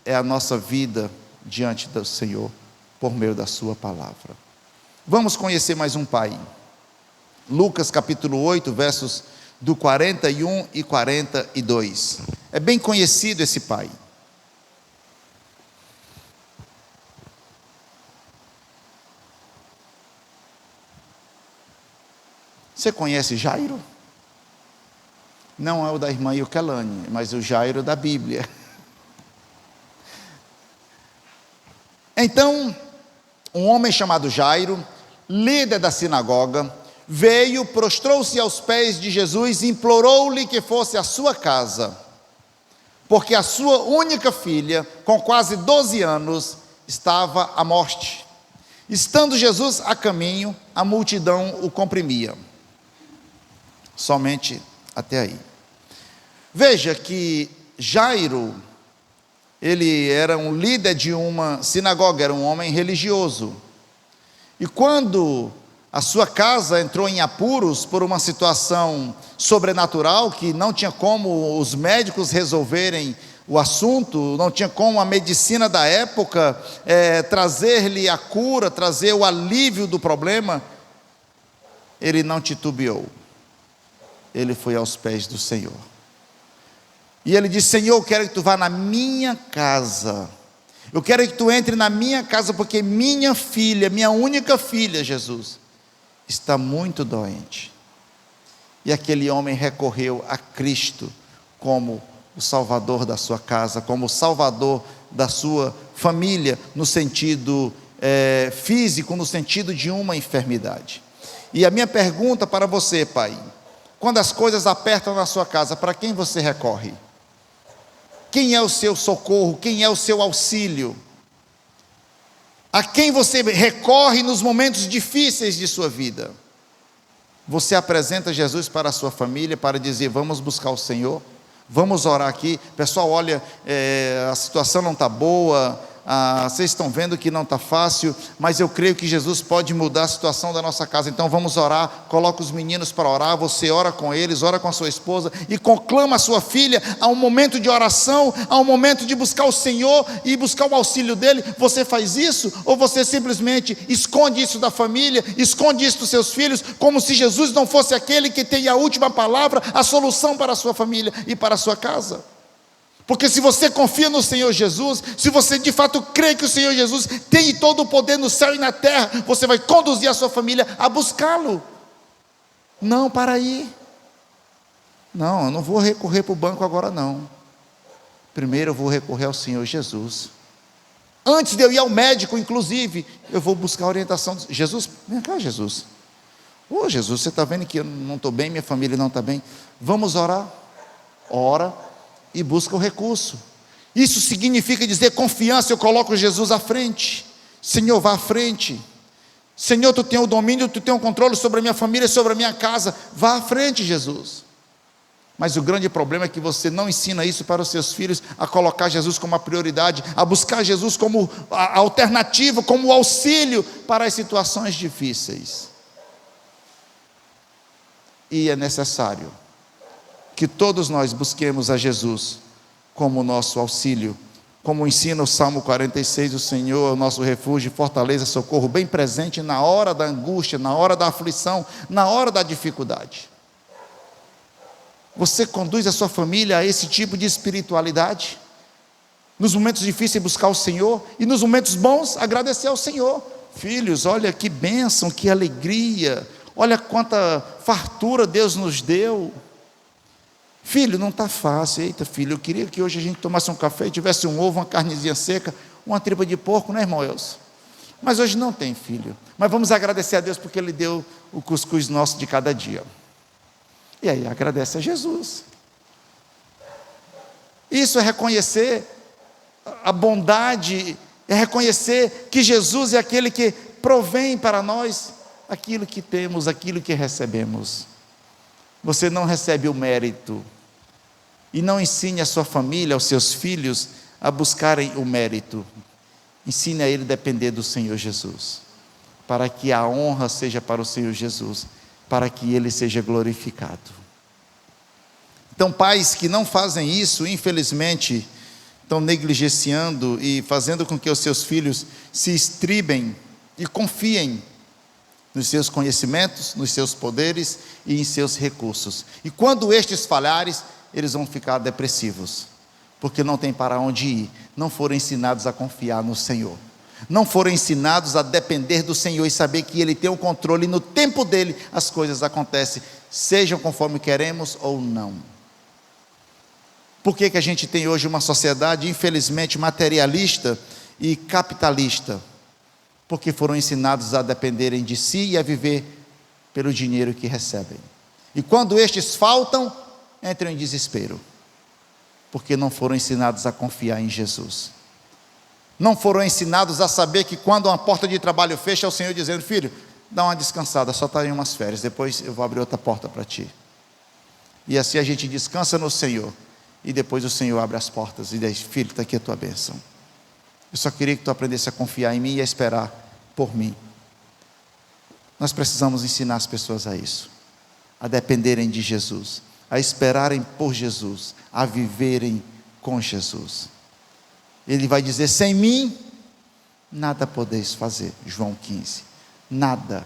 é a nossa vida diante do Senhor, por meio da sua palavra. Vamos conhecer mais um pai. Lucas capítulo 8, versos do 41 e 42. É bem conhecido esse pai. Você conhece Jairo? Não é o da irmã Yukelane, mas o Jairo da Bíblia. Então, um homem chamado Jairo, líder da sinagoga, veio, prostrou-se aos pés de Jesus e implorou-lhe que fosse à sua casa, porque a sua única filha, com quase 12 anos, estava à morte. Estando Jesus a caminho, a multidão o comprimia. Somente até aí. Veja que Jairo, ele era um líder de uma sinagoga, era um homem religioso. E quando a sua casa entrou em apuros por uma situação sobrenatural, que não tinha como os médicos resolverem o assunto, não tinha como a medicina da época trazer-lhe a cura, trazer o alívio do problema, ele não titubeou. Ele foi aos pés do Senhor. E ele disse: Senhor, eu quero que tu vá na minha casa. Eu quero que tu entre na minha casa, porque minha filha, minha única filha, Jesus, está muito doente. E aquele homem recorreu a Cristo como o salvador da sua casa, como o salvador da sua família, no sentido físico, no sentido de uma enfermidade. E a minha pergunta para você, pai: quando as coisas apertam na sua casa, para quem você recorre? Quem é o seu socorro? Quem é o seu auxílio? A quem você recorre nos momentos difíceis de sua vida? Você apresenta Jesus para a sua família, para dizer: vamos buscar o Senhor, vamos orar aqui. Pessoal, olha, a situação não está boa, vocês estão vendo que não está fácil, mas eu creio que Jesus pode mudar a situação da nossa casa, então vamos orar. Coloca os meninos para orar, você ora com eles, ora com a sua esposa, e conclama a sua filha a um momento de oração, a um momento de buscar o Senhor e buscar o auxílio dEle. Você faz isso? Ou você simplesmente esconde isso da família, esconde isso dos seus filhos, como se Jesus não fosse aquele que tem a última palavra, a solução para a sua família e para a sua casa? Porque se você confia no Senhor Jesus, se você de fato crê que o Senhor Jesus tem todo o poder no céu e na terra, você vai conduzir a sua família a buscá-lo. Não, para aí. Não, eu não vou recorrer para o banco agora não. Primeiro eu vou recorrer ao Senhor Jesus. Antes de eu ir ao médico, inclusive, eu vou buscar a orientação. Jesus, vem cá, Jesus. Ô Jesus, você está vendo que eu não estou bem, minha família não está bem. Vamos orar. Ora e busca o recurso. Isso significa dizer confiança. Eu coloco Jesus à frente. Senhor, vá à frente. Senhor, tu tem o domínio, tu tem o controle sobre a minha família, sobre a minha casa. Vá à frente, Jesus. Mas o grande problema é que você não ensina isso para os seus filhos, a colocar Jesus como a prioridade, a buscar Jesus como a alternativa, como o auxílio para as situações difíceis. E é necessário que todos nós busquemos a Jesus como nosso auxílio, como ensina o Salmo 46, o Senhor é o nosso refúgio, fortaleza, socorro, bem presente na hora da angústia, na hora da aflição, na hora da dificuldade. Você conduz a sua família a esse tipo de espiritualidade? Nos momentos difíceis buscar o Senhor, e nos momentos bons agradecer ao Senhor. Filhos, olha que bênção, que alegria, olha quanta fartura Deus nos deu. Filho, não está fácil. Eita, filho, eu queria que hoje a gente tomasse um café e tivesse um ovo, uma carnezinha seca, uma tripa de porco, né, irmão Elcio? Mas hoje não tem, filho. Mas vamos agradecer a Deus porque Ele deu o cuscuz nosso de cada dia. E aí, agradece a Jesus. Isso é reconhecer a bondade, é reconhecer que Jesus é aquele que provém para nós aquilo que temos, aquilo que recebemos. Você não recebe o mérito. E não ensine a sua família, aos seus filhos, a buscarem o mérito. Ensine a ele a depender do Senhor Jesus, para que a honra seja para o Senhor Jesus, para que Ele seja glorificado. Então, pais que não fazem isso, infelizmente, estão negligenciando e fazendo com que os seus filhos se estribem e confiem nos seus conhecimentos, nos seus poderes e em seus recursos. E quando estes falharem, eles vão ficar depressivos, porque não tem para onde ir, não foram ensinados a confiar no Senhor. não foram ensinados a depender do Senhor e saber que Ele tem o controle e no tempo dEle as coisas acontecem, sejam conforme queremos ou não. Por que a gente tem hoje uma sociedade, infelizmente, materialista e capitalista? Porque foram ensinados a dependerem de si e a viver pelo dinheiro que recebem. E quando estes faltam, entram em desespero, porque não foram ensinados a confiar em Jesus. Não foram ensinados a saber que quando uma porta de trabalho fecha, é o Senhor dizendo: filho, dá uma descansada, só está em umas férias, depois eu vou abrir outra porta para ti. E assim a gente descansa no Senhor, e depois o Senhor abre as portas e diz: filho, está aqui a tua bênção. Eu só queria que tu aprendesse a confiar em mim e a esperar por mim. Nós precisamos ensinar as pessoas a isso, a dependerem de Jesus, a esperarem por Jesus, a viverem com Jesus. Ele vai dizer: sem mim, nada podeis fazer. João 15, nada.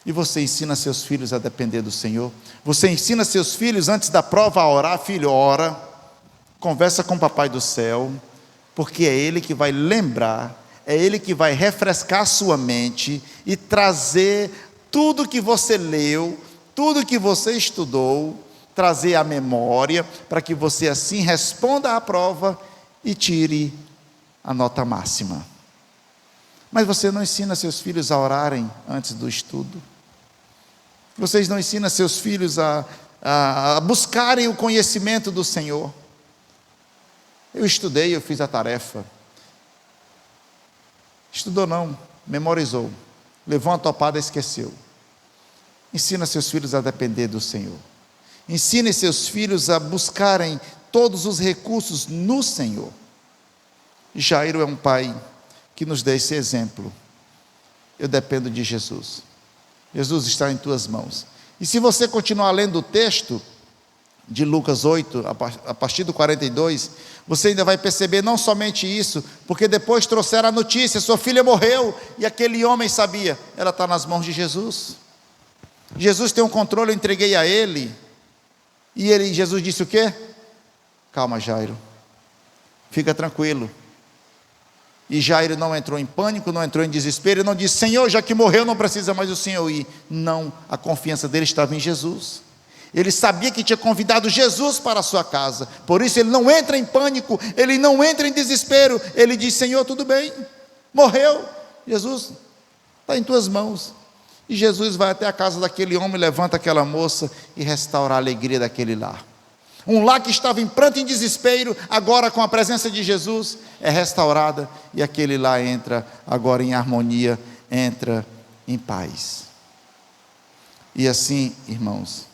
E você ensina seus filhos a depender do Senhor? Você ensina seus filhos antes da prova a orar? Filho, ora, conversa com o papai do céu, porque é Ele que vai lembrar, é Ele que vai refrescar a sua mente e trazer tudo que você leu, tudo que você estudou, trazer à memória, para que você assim responda à prova e tire a nota máxima. Mas você não ensina seus filhos a orarem antes do estudo? Vocês não ensinam seus filhos a buscarem o conhecimento do Senhor? Eu estudei, eu fiz a tarefa. Estudou não, memorizou. Levou uma topada e esqueceu. Ensina seus filhos a depender do Senhor. Ensine seus filhos a buscarem todos os recursos no Senhor. Jairo é um pai que nos dá esse exemplo. Eu dependo de Jesus. Jesus está em tuas mãos. E se você continuar lendo o texto de Lucas 8, a partir do 42, você ainda vai perceber não somente isso, porque depois trouxeram a notícia: sua filha morreu, e aquele homem sabia, ela está nas mãos de Jesus. Jesus tem um controle, eu entreguei a ele. E Jesus disse o quê? Calma, Jairo, fica tranquilo. E Jairo não entrou em pânico, não entrou em desespero, ele não disse: Senhor, já que morreu, não precisa mais o Senhor ir. Não, a confiança dele estava em Jesus. Ele sabia que tinha convidado Jesus para a sua casa, por isso ele não entra em pânico, ele não entra em desespero, ele diz: Senhor, tudo bem, morreu, Jesus, está em tuas mãos. E Jesus vai até a casa daquele homem, levanta aquela moça e restaura a alegria daquele lar. Um lar que estava em pranto e em desespero, agora com a presença de Jesus, é restaurada, e aquele lar entra agora em harmonia, entra em paz. E assim, irmãos,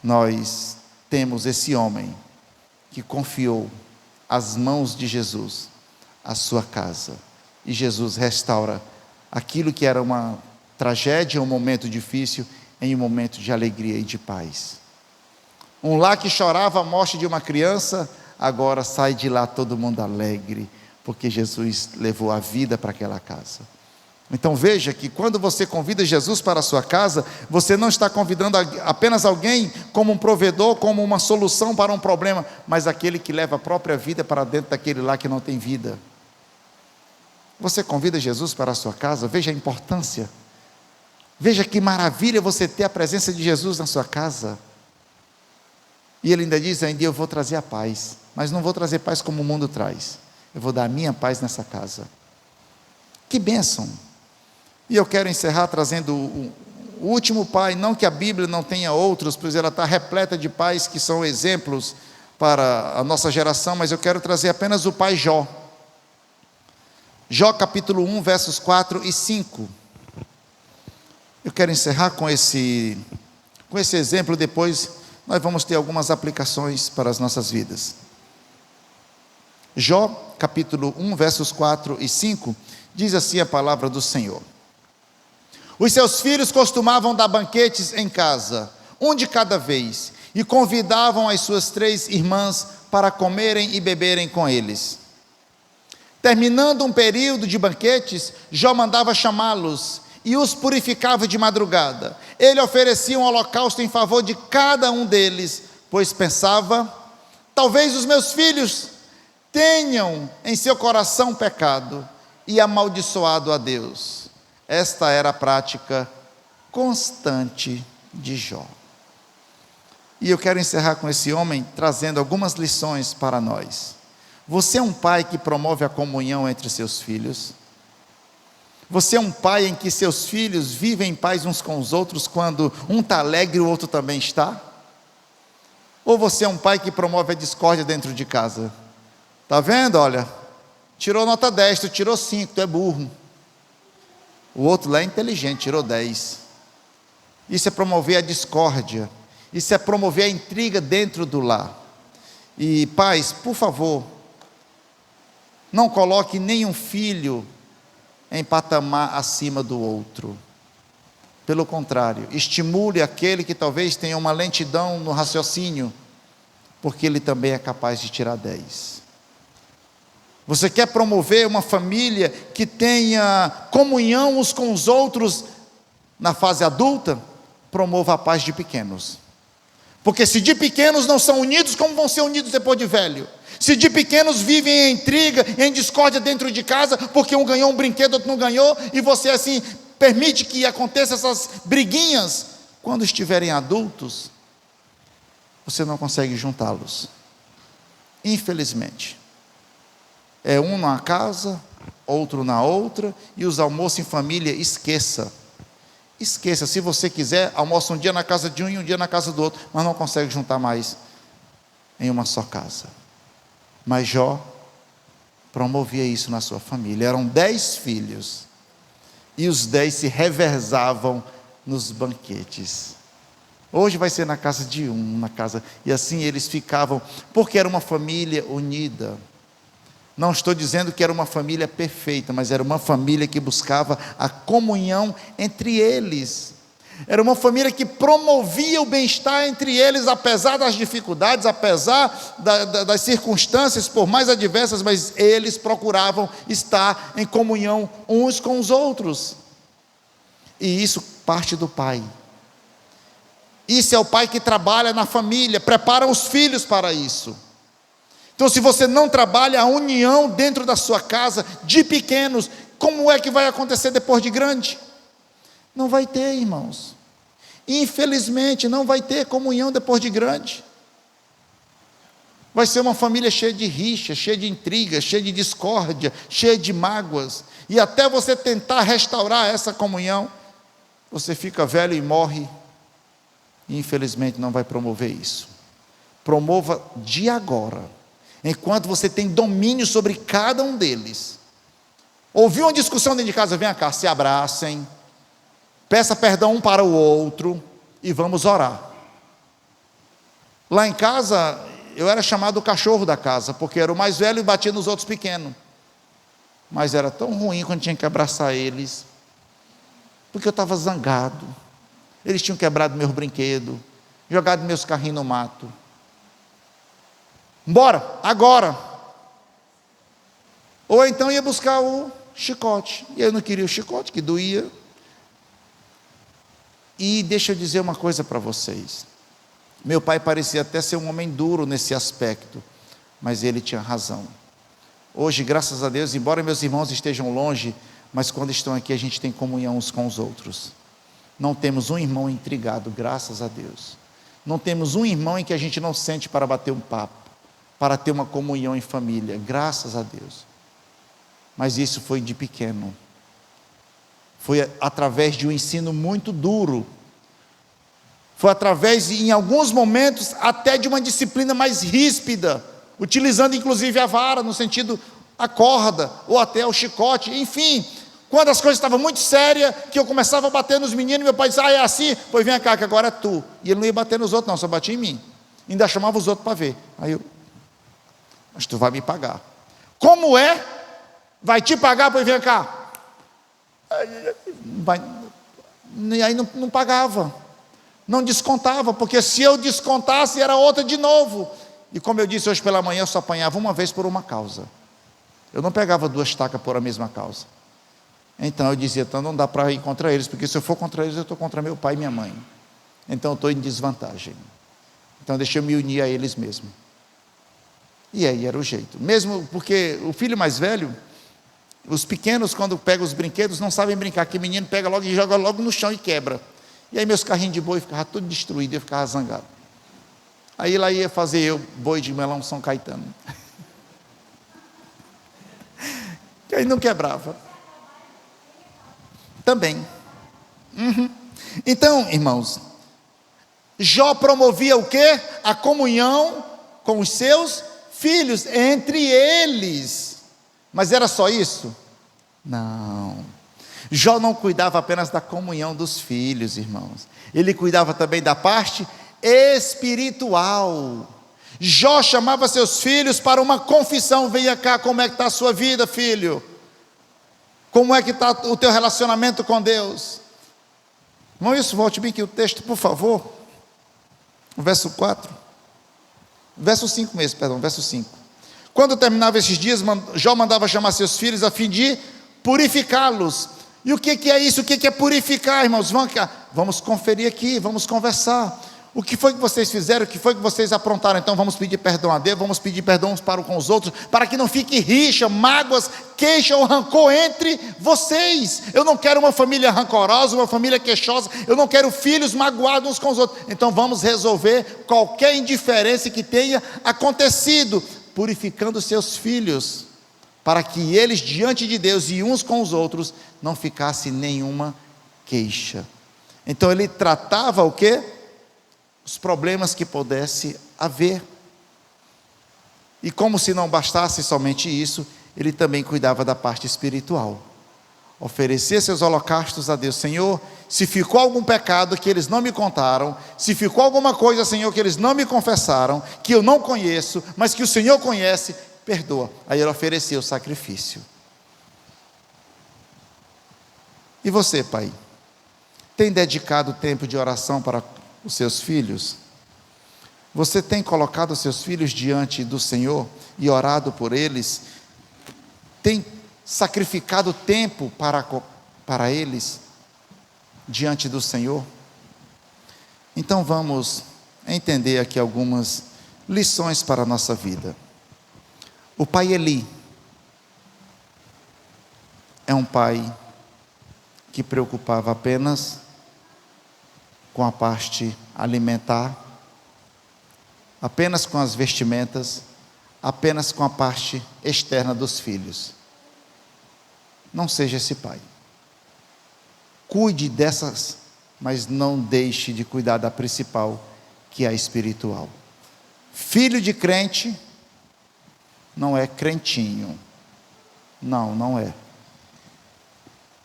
nós temos esse homem que confiou às mãos de Jesus a sua casa, e Jesus restaura aquilo que era uma tragédia, um momento difícil, em um momento de alegria e de paz. Um lar que chorava a morte de uma criança, agora sai de lá todo mundo alegre, porque Jesus levou a vida para aquela casa. Então veja que quando você convida Jesus para a sua casa, você não está convidando apenas alguém como um provedor, como uma solução para um problema, mas aquele que leva a própria vida para dentro daquele lá que não tem vida. Você convida Jesus para a sua casa, veja a importância. Veja que maravilha você ter a presença de Jesus na sua casa. E ele ainda diz: ainda eu vou trazer a paz, mas não vou trazer paz como o mundo traz, eu vou dar a minha paz nessa casa. Que bênção! E eu quero encerrar trazendo o último pai, não que a Bíblia não tenha outros, pois ela está repleta de pais que são exemplos para a nossa geração, mas eu quero trazer apenas o pai Jó. Jó capítulo 1, versos 4 e 5. Eu quero encerrar com esse exemplo, depois nós vamos ter algumas aplicações para as nossas vidas. Jó, capítulo 1, versos 4 e 5, diz assim a palavra do Senhor: os seus filhos costumavam dar banquetes em casa, um de cada vez, e convidavam as suas 3 irmãs para comerem e beberem com eles. Terminando um período de banquetes, Jó mandava chamá-los e os purificava de madrugada. Ele oferecia um holocausto em favor de cada um deles, pois pensava: talvez os meus filhos tenham em seu coração pecado, e amaldiçoado a Deus. Esta era a prática constante de Jó. E eu quero encerrar com esse homem trazendo algumas lições para nós. Você é um pai que promove a comunhão entre seus filhos? Você é um pai em que seus filhos vivem em paz uns com os outros quando um está alegre e o outro também está? Ou você é um pai que promove a discórdia dentro de casa? Está vendo? Olha, tirou nota 10, tu tirou 5, tu é burro. O outro lá é inteligente, tirou 10. Isso é promover a discórdia. Isso é promover a intriga dentro do lar. E pais, por favor, não coloque nenhum filho em patamar acima do outro. Pelo contrário, estimule aquele que talvez tenha uma lentidão no raciocínio, porque ele também é capaz de tirar 10. Você quer promover uma família que tenha comunhão uns com os outros na fase adulta? Promova a paz de pequenos. Porque se de pequenos não são unidos, como vão ser unidos depois de velho? Se de pequenos vivem em intriga, em discórdia dentro de casa, porque um ganhou um brinquedo, outro não ganhou, e você assim permite que aconteçam essas briguinhas, quando estiverem adultos, você não consegue juntá-los. Infelizmente. É um na casa, outro na outra, e os almoços em família, esqueça. Esqueça, se você quiser, almoça um dia na casa de um e um dia na casa do outro, mas não consegue juntar mais em uma só casa. Mas Jó promovia isso na sua família. Eram 10 filhos, e os 10 se revezavam nos banquetes. Hoje vai ser na casa de um, e assim eles ficavam, porque era uma família unida. Não estou dizendo que era uma família perfeita, mas era uma família que buscava a comunhão entre eles. Era uma família que promovia o bem-estar entre eles, apesar das dificuldades, apesar das circunstâncias, por mais adversas, mas eles procuravam estar em comunhão uns com os outros. E isso parte do pai. Isso é o pai que trabalha na família, prepara os filhos para isso. Então, se você não trabalha a união dentro da sua casa, de pequenos, como é que vai acontecer depois de grande? Não vai ter, irmãos. Infelizmente, não vai ter comunhão depois de grande. Vai ser uma família cheia de rixa, cheia de intriga, cheia de discórdia, cheia de mágoas. E até você tentar restaurar essa comunhão, você fica velho e morre. E infelizmente não vai promover isso. Promova de agora, enquanto você tem domínio sobre cada um deles. Ouviu uma discussão dentro de casa? Venha cá, se abracem, peça perdão um para o outro e vamos orar. Lá em casa, eu era chamado o cachorro da casa, porque era o mais velho e batia nos outros pequenos. Mas era tão ruim quando tinha que abraçar eles, porque eu estava zangado. Eles tinham quebrado meus brinquedos, jogado meus carrinhos no mato. Bora, agora. Ou então ia buscar o chicote. E eu não queria o chicote, que doía. E deixa eu dizer uma coisa para vocês. Meu pai parecia até ser um homem duro nesse aspecto, mas ele tinha razão. Hoje, graças a Deus, embora meus irmãos estejam longe, mas quando estão aqui a gente tem comunhão uns com os outros. Não temos um irmão intrigado, graças a Deus. Não temos um irmão em que a gente não sente para bater um papo, para ter uma comunhão em família, graças a Deus. Mas isso foi de pequeno. Foi através de um ensino muito duro. Foi através, em alguns momentos, até de uma disciplina mais ríspida, utilizando inclusive a vara, no sentido a corda, ou até o chicote, enfim. Quando as coisas estavam muito sérias, que eu começava a bater nos meninos, meu pai disse, é assim? Pois vem cá, que agora é tu. E ele não ia bater nos outros não, só batia em mim. Ainda chamava os outros para ver. Aí eu, mas tu vai me pagar. Como é? Vai te pagar, pois vem cá. E aí não pagava. Não descontava, porque se eu descontasse, era outra de novo. E como eu disse hoje pela manhã, eu só apanhava uma vez por uma causa. Eu não pegava 2 tacas por a mesma causa. Então eu dizia, então não dá para ir contra eles, porque se eu for contra eles, eu estou contra meu pai e minha mãe. Então eu estou em desvantagem. Então deixa eu me unir a eles mesmo. E aí era o jeito. Mesmo porque o filho mais velho, Os pequenos, quando pegam os brinquedos, não sabem brincar, que menino pega logo e joga logo no chão e quebra. E aí meus carrinhos de boi ficavam tudo destruídos, eu ficava zangado. Aí lá ia fazer eu, boi de melão São Caetano. Que aí não quebrava. Também. Então, irmãos, Jó promovia o quê? A comunhão com os seus filhos, entre eles. Mas era só isso? Não. Jó não cuidava apenas da comunhão dos filhos, irmãos. Ele cuidava também da parte espiritual. Jó chamava seus filhos para uma confissão. Venha cá, como é que está a sua vida, filho? Como é que está o teu relacionamento com Deus? Irmão, isso, volte bem aqui o texto, por favor. Verso 4. Verso 5 mesmo, perdão, verso 5. Quando terminava esses dias, Jó mandava chamar seus filhos a fim de purificá-los. E o que é isso? O que é purificar, irmãos? Vamos conferir aqui, vamos conversar. O que foi que vocês fizeram? O que foi que vocês aprontaram? Então vamos pedir perdão a Deus, vamos pedir perdão uns para com os outros, para que não fique rixa, mágoas, queixa ou rancor entre vocês. Eu não quero uma família rancorosa, uma família queixosa, eu não quero filhos magoados uns com os outros. Então vamos resolver qualquer indiferença que tenha acontecido, purificando seus filhos, para que eles diante de Deus e uns com os outros não ficasse nenhuma queixa. Então ele tratava o quê? Os problemas que pudesse haver. E como se não bastasse somente isso, ele também cuidava da parte espiritual. Oferecer seus holocaustos a Deus. Senhor, se ficou algum pecado que eles não me contaram, se ficou alguma coisa, Senhor, que eles não me confessaram, que eu não conheço, mas que o Senhor conhece, perdoa. Aí ele ofereceu o sacrifício. E você, pai, tem dedicado tempo de oração para os seus filhos? Você tem colocado os seus filhos diante do Senhor e orado por eles? Tem sacrificado tempo para eles diante do Senhor? Então vamos entender aqui algumas lições para a nossa vida. O pai Eli é um pai que preocupava apenas com a parte alimentar, apenas com as vestimentas, apenas com a parte externa dos filhos. Não seja esse pai. Cuide dessas, mas não deixe de cuidar da principal, que é a espiritual. Filho de crente não é crentinho. Não é.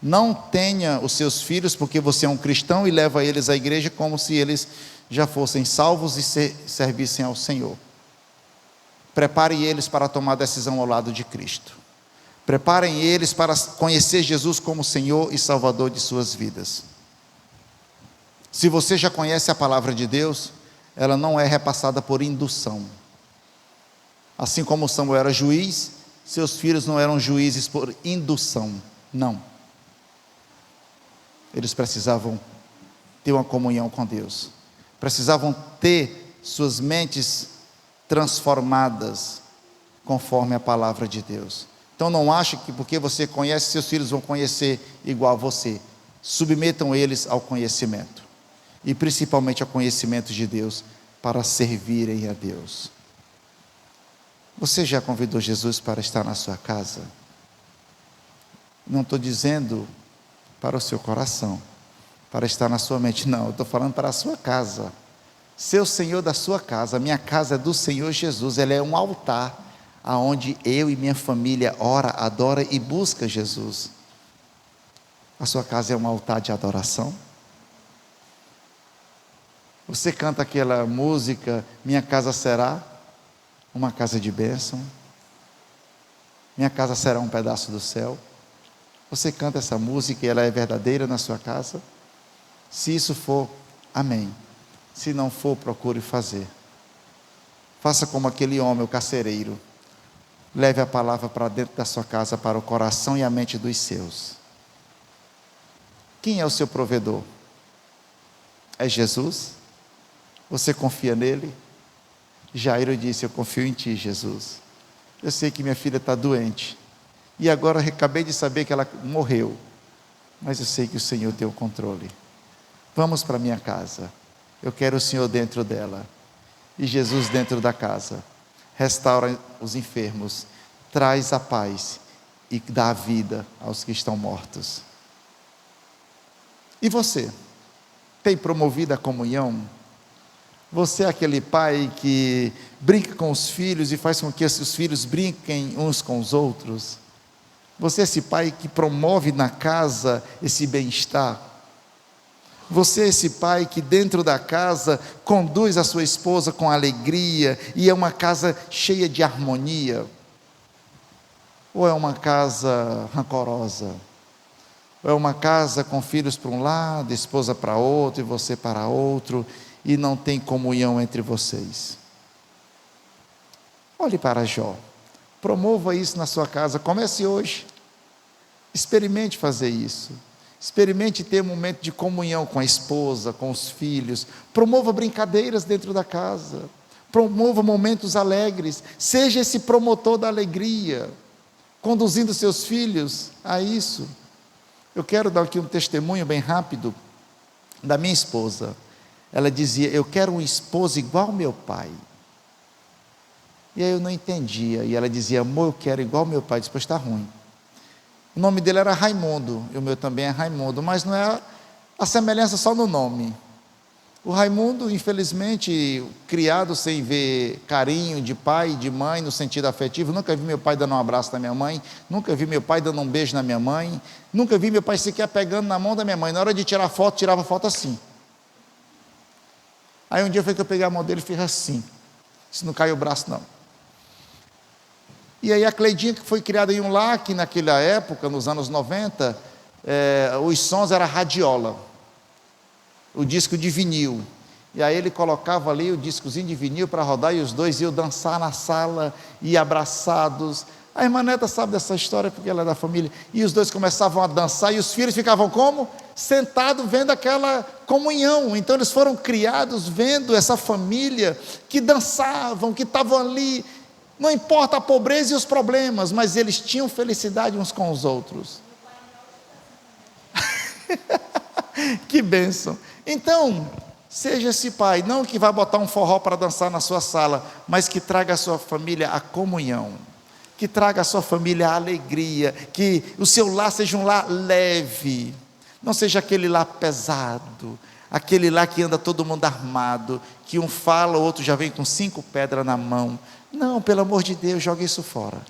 Não tenha os seus filhos porque você é um cristão e leva eles à igreja como se eles já fossem salvos e servissem ao Senhor. Prepare eles para tomar decisão ao lado de Cristo. Preparem eles para conhecer Jesus como Senhor e Salvador de suas vidas. Se você já conhece a palavra de Deus, ela não é repassada por indução. Assim como Samuel era juiz, seus filhos não eram juízes por indução, não. Eles precisavam ter uma comunhão com Deus, precisavam ter suas mentes transformadas conforme a palavra de Deus. Então não ache que porque você conhece, seus filhos vão conhecer igual a você. Submetam eles ao conhecimento, e principalmente ao conhecimento de Deus, para servirem a Deus. Você já convidou Jesus para estar na sua casa? Não estou dizendo para o seu coração, para estar na sua mente, não, eu estou falando para a sua casa. Ser o Senhor da sua casa. A minha casa é do Senhor Jesus, ela é um altar, aonde eu e minha família ora, adora e busca Jesus. A sua casa é um altar de adoração? Você canta aquela música, minha casa será uma casa de bênção, minha casa será um pedaço do céu. Você canta essa música e ela é verdadeira na sua casa? Se isso for, amém. Se não for, procure fazer. Faça como aquele homem, o carcereiro. Leve a palavra para dentro da sua casa, para o coração e a mente dos seus. Quem é o seu provedor? É Jesus? Você confia nele? Jairo disse, eu confio em ti, Jesus. Eu sei que minha filha está doente. e agora acabei de saber que ela morreu, mas eu sei que o Senhor tem o controle. Vamos para minha casa, eu quero o Senhor dentro dela, e Jesus dentro da casa, restaura os enfermos, traz a paz, e dá a vida aos que estão mortos. E você, tem promovido a comunhão? Você é aquele pai que brinca com os filhos e faz com que os filhos brinquem uns com os outros? Você é esse pai que promove na casa esse bem-estar? Você é esse pai que dentro da casa conduz a sua esposa com alegria e é uma casa cheia de harmonia? Ou é uma casa rancorosa? Ou é uma casa com filhos para um lado, esposa para outro e você para outro, e não tem comunhão entre vocês? Olhe para Jó, promova isso na sua casa, comece hoje, experimente fazer isso, experimente ter um momento de comunhão com a esposa, com os filhos, promova brincadeiras dentro da casa, promova momentos alegres, seja esse promotor da alegria, conduzindo seus filhos a isso. Eu quero dar aqui um testemunho bem rápido da minha esposa. Ela dizia: eu quero um esposo igual ao meu pai. E aí eu não entendia, e ela dizia: amor, eu quero igual ao meu pai. Depois está ruim. O nome dele era Raimundo, e o meu também é Raimundo, mas não é a semelhança só no nome. O Raimundo, infelizmente, criado sem ver carinho de pai e de mãe no sentido afetivo, nunca vi meu pai dando um abraço na minha mãe, nunca vi meu pai dando um beijo na minha mãe, nunca vi meu pai sequer pegando na mão da minha mãe. Na hora de tirar foto, tirava foto assim. Aí um dia foi que eu peguei a mão dele e fiz assim, se não caiu o braço não. E aí a Cleidinha, que foi criada em um lar, que naquela época, nos anos 90, os sons era radiola, o disco de vinil, e aí ele colocava ali o discozinho de vinil para rodar, e os dois iam dançar na sala, e abraçados. A irmã Neta sabe dessa história, porque ela é da família, e os dois começavam a dançar, e os filhos ficavam como? Sentados vendo aquela comunhão. Então eles foram criados vendo essa família, que dançavam, que estavam ali, não importa a pobreza e os problemas, mas eles tinham felicidade uns com os outros. Que bênção! Então, seja esse pai, não que vai botar um forró para dançar na sua sala, mas que traga à sua família a comunhão, que traga à sua família a alegria, que o seu lar seja um lar leve, não seja aquele lar pesado, aquele lar que anda todo mundo armado, que um fala, o outro já vem com 5 pedras na mão. Não, pelo amor de Deus, jogue isso fora,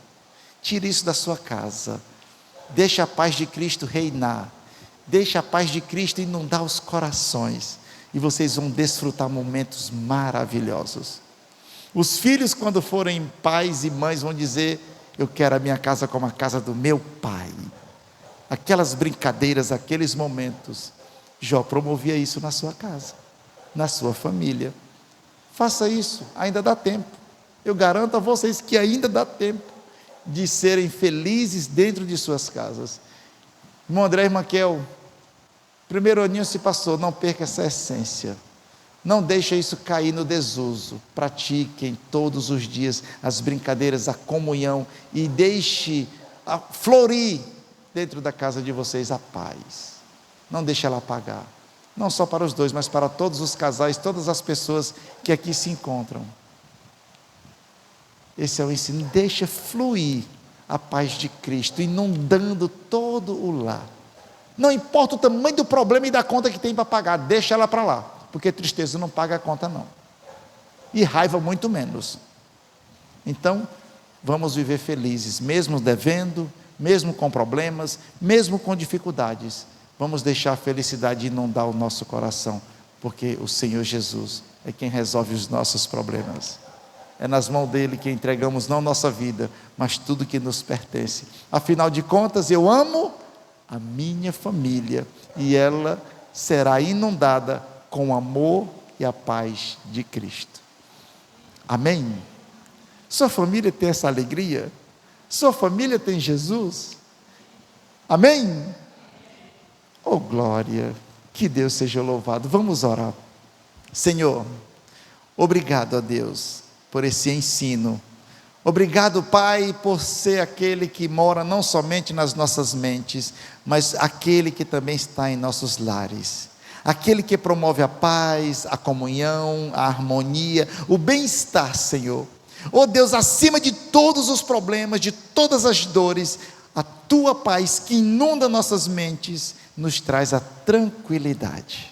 tire isso da sua casa, deixe a paz de Cristo reinar, deixe a paz de Cristo inundar os corações, e vocês vão desfrutar momentos maravilhosos. Os filhos, quando forem pais e mães, vão dizer: eu quero a minha casa como a casa do meu pai. Aquelas brincadeiras, aqueles momentos. Jó promovia isso na sua casa, na sua família. Faça isso, ainda dá tempo. Eu garanto a vocês que ainda dá tempo de serem felizes dentro de suas casas. Irmão André e irmã Kel, primeiro aninho se passou, não perca essa essência, não deixe isso cair no desuso, pratiquem todos os dias as brincadeiras, a comunhão, e deixe florir dentro da casa de vocês a paz, não deixe ela apagar, não só para os dois, mas para todos os casais, todas as pessoas que aqui se encontram. Esse é o ensino, deixa fluir a paz de Cristo, inundando todo o lar. Não importa o tamanho do problema e da conta que tem para pagar, deixa ela para lá, porque tristeza não paga a conta não, e raiva muito menos. Então, vamos viver felizes, mesmo devendo, mesmo com problemas, mesmo com dificuldades, vamos deixar a felicidade inundar o nosso coração, porque o Senhor Jesus é quem resolve os nossos problemas. É nas mãos dele que entregamos não nossa vida, mas tudo que nos pertence. Afinal de contas, eu amo a minha família, e ela será inundada com o amor e a paz de Cristo. Amém? Sua família tem essa alegria? Sua família tem Jesus? Amém? Oh glória, que Deus seja louvado. Vamos orar. Senhor, obrigado a Deus por esse ensino, Obrigado, Pai, por ser aquele que mora não somente nas nossas mentes, mas aquele que também está em nossos lares. Aquele que promove a paz, a comunhão, a harmonia, o bem-estar, Senhor. Oh Deus, acima de todos os problemas, de todas as dores, a Tua paz que inunda nossas mentes, nos traz a tranquilidade.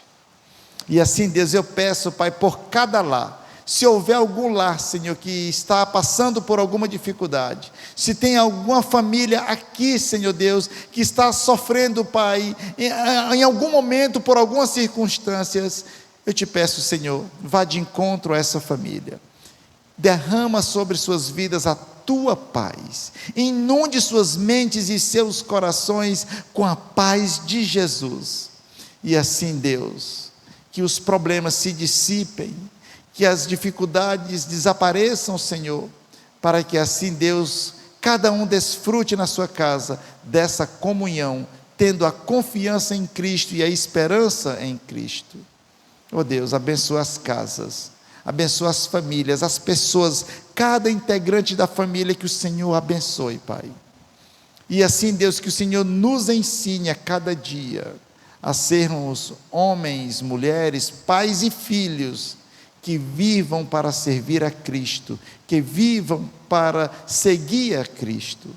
E assim, Deus, eu peço, Pai, por cada lar, se houver algum lar, Senhor, que está passando por alguma dificuldade, se tem alguma família aqui, Senhor Deus, que está sofrendo, Pai, em algum momento, por algumas circunstâncias, eu te peço, Senhor, vá de encontro a essa família, derrama sobre suas vidas a Tua paz, inunde suas mentes e seus corações com a paz de Jesus, e assim, Deus, que os problemas se dissipem, que as dificuldades desapareçam, Senhor, para que assim, Deus, cada um desfrute na sua casa dessa comunhão, tendo a confiança em Cristo e a esperança em Cristo. Oh Deus, abençoa as casas, abençoa as famílias, as pessoas, cada integrante da família, que o Senhor abençoe, Pai. E assim, Deus, que o Senhor nos ensine a cada dia a sermos homens, mulheres, pais e filhos, que vivam para servir a Cristo, que vivam para seguir a Cristo.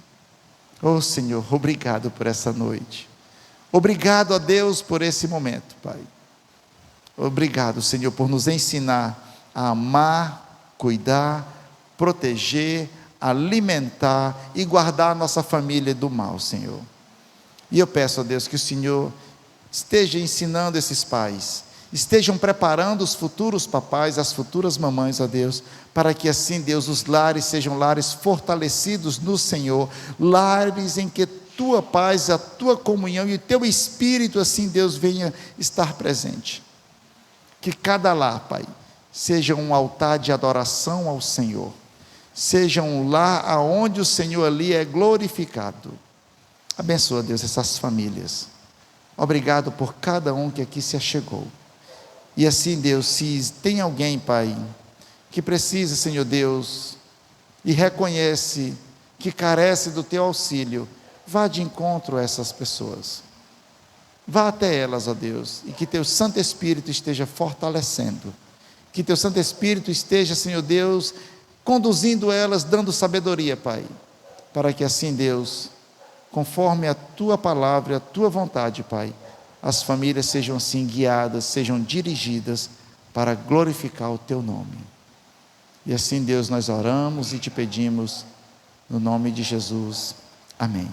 Oh Senhor, obrigado por essa noite, obrigado a Deus por esse momento, Pai. Obrigado, Senhor, por nos ensinar a amar, cuidar, proteger, alimentar e guardar a nossa família do mal, Senhor. E eu peço a Deus que o Senhor esteja ensinando esses pais, estejam preparando os futuros papais, as futuras mamães, ó Deus, para que assim, Deus, os lares sejam lares fortalecidos no Senhor, lares em que Tua paz, a Tua comunhão e o Teu Espírito, assim, Deus, venha estar presente. Que cada lar, Pai, seja um altar de adoração ao Senhor, seja um lar aonde o Senhor ali é glorificado. Abençoa, Deus, essas famílias. Obrigado por cada um que aqui se achegou. E assim, Deus, se tem alguém, Pai, que precisa, Senhor Deus, e reconhece que carece do Teu auxílio, vá de encontro a essas pessoas. Vá até elas, ó Deus, e que Teu Santo Espírito esteja fortalecendo, que Teu Santo Espírito esteja, Senhor Deus, conduzindo elas, dando sabedoria, Pai, para que assim, Deus, conforme a Tua palavra, a Tua vontade, Pai, as famílias sejam assim guiadas, sejam dirigidas para glorificar o Teu nome. E assim, Deus, nós oramos e Te pedimos, no nome de Jesus. Amém.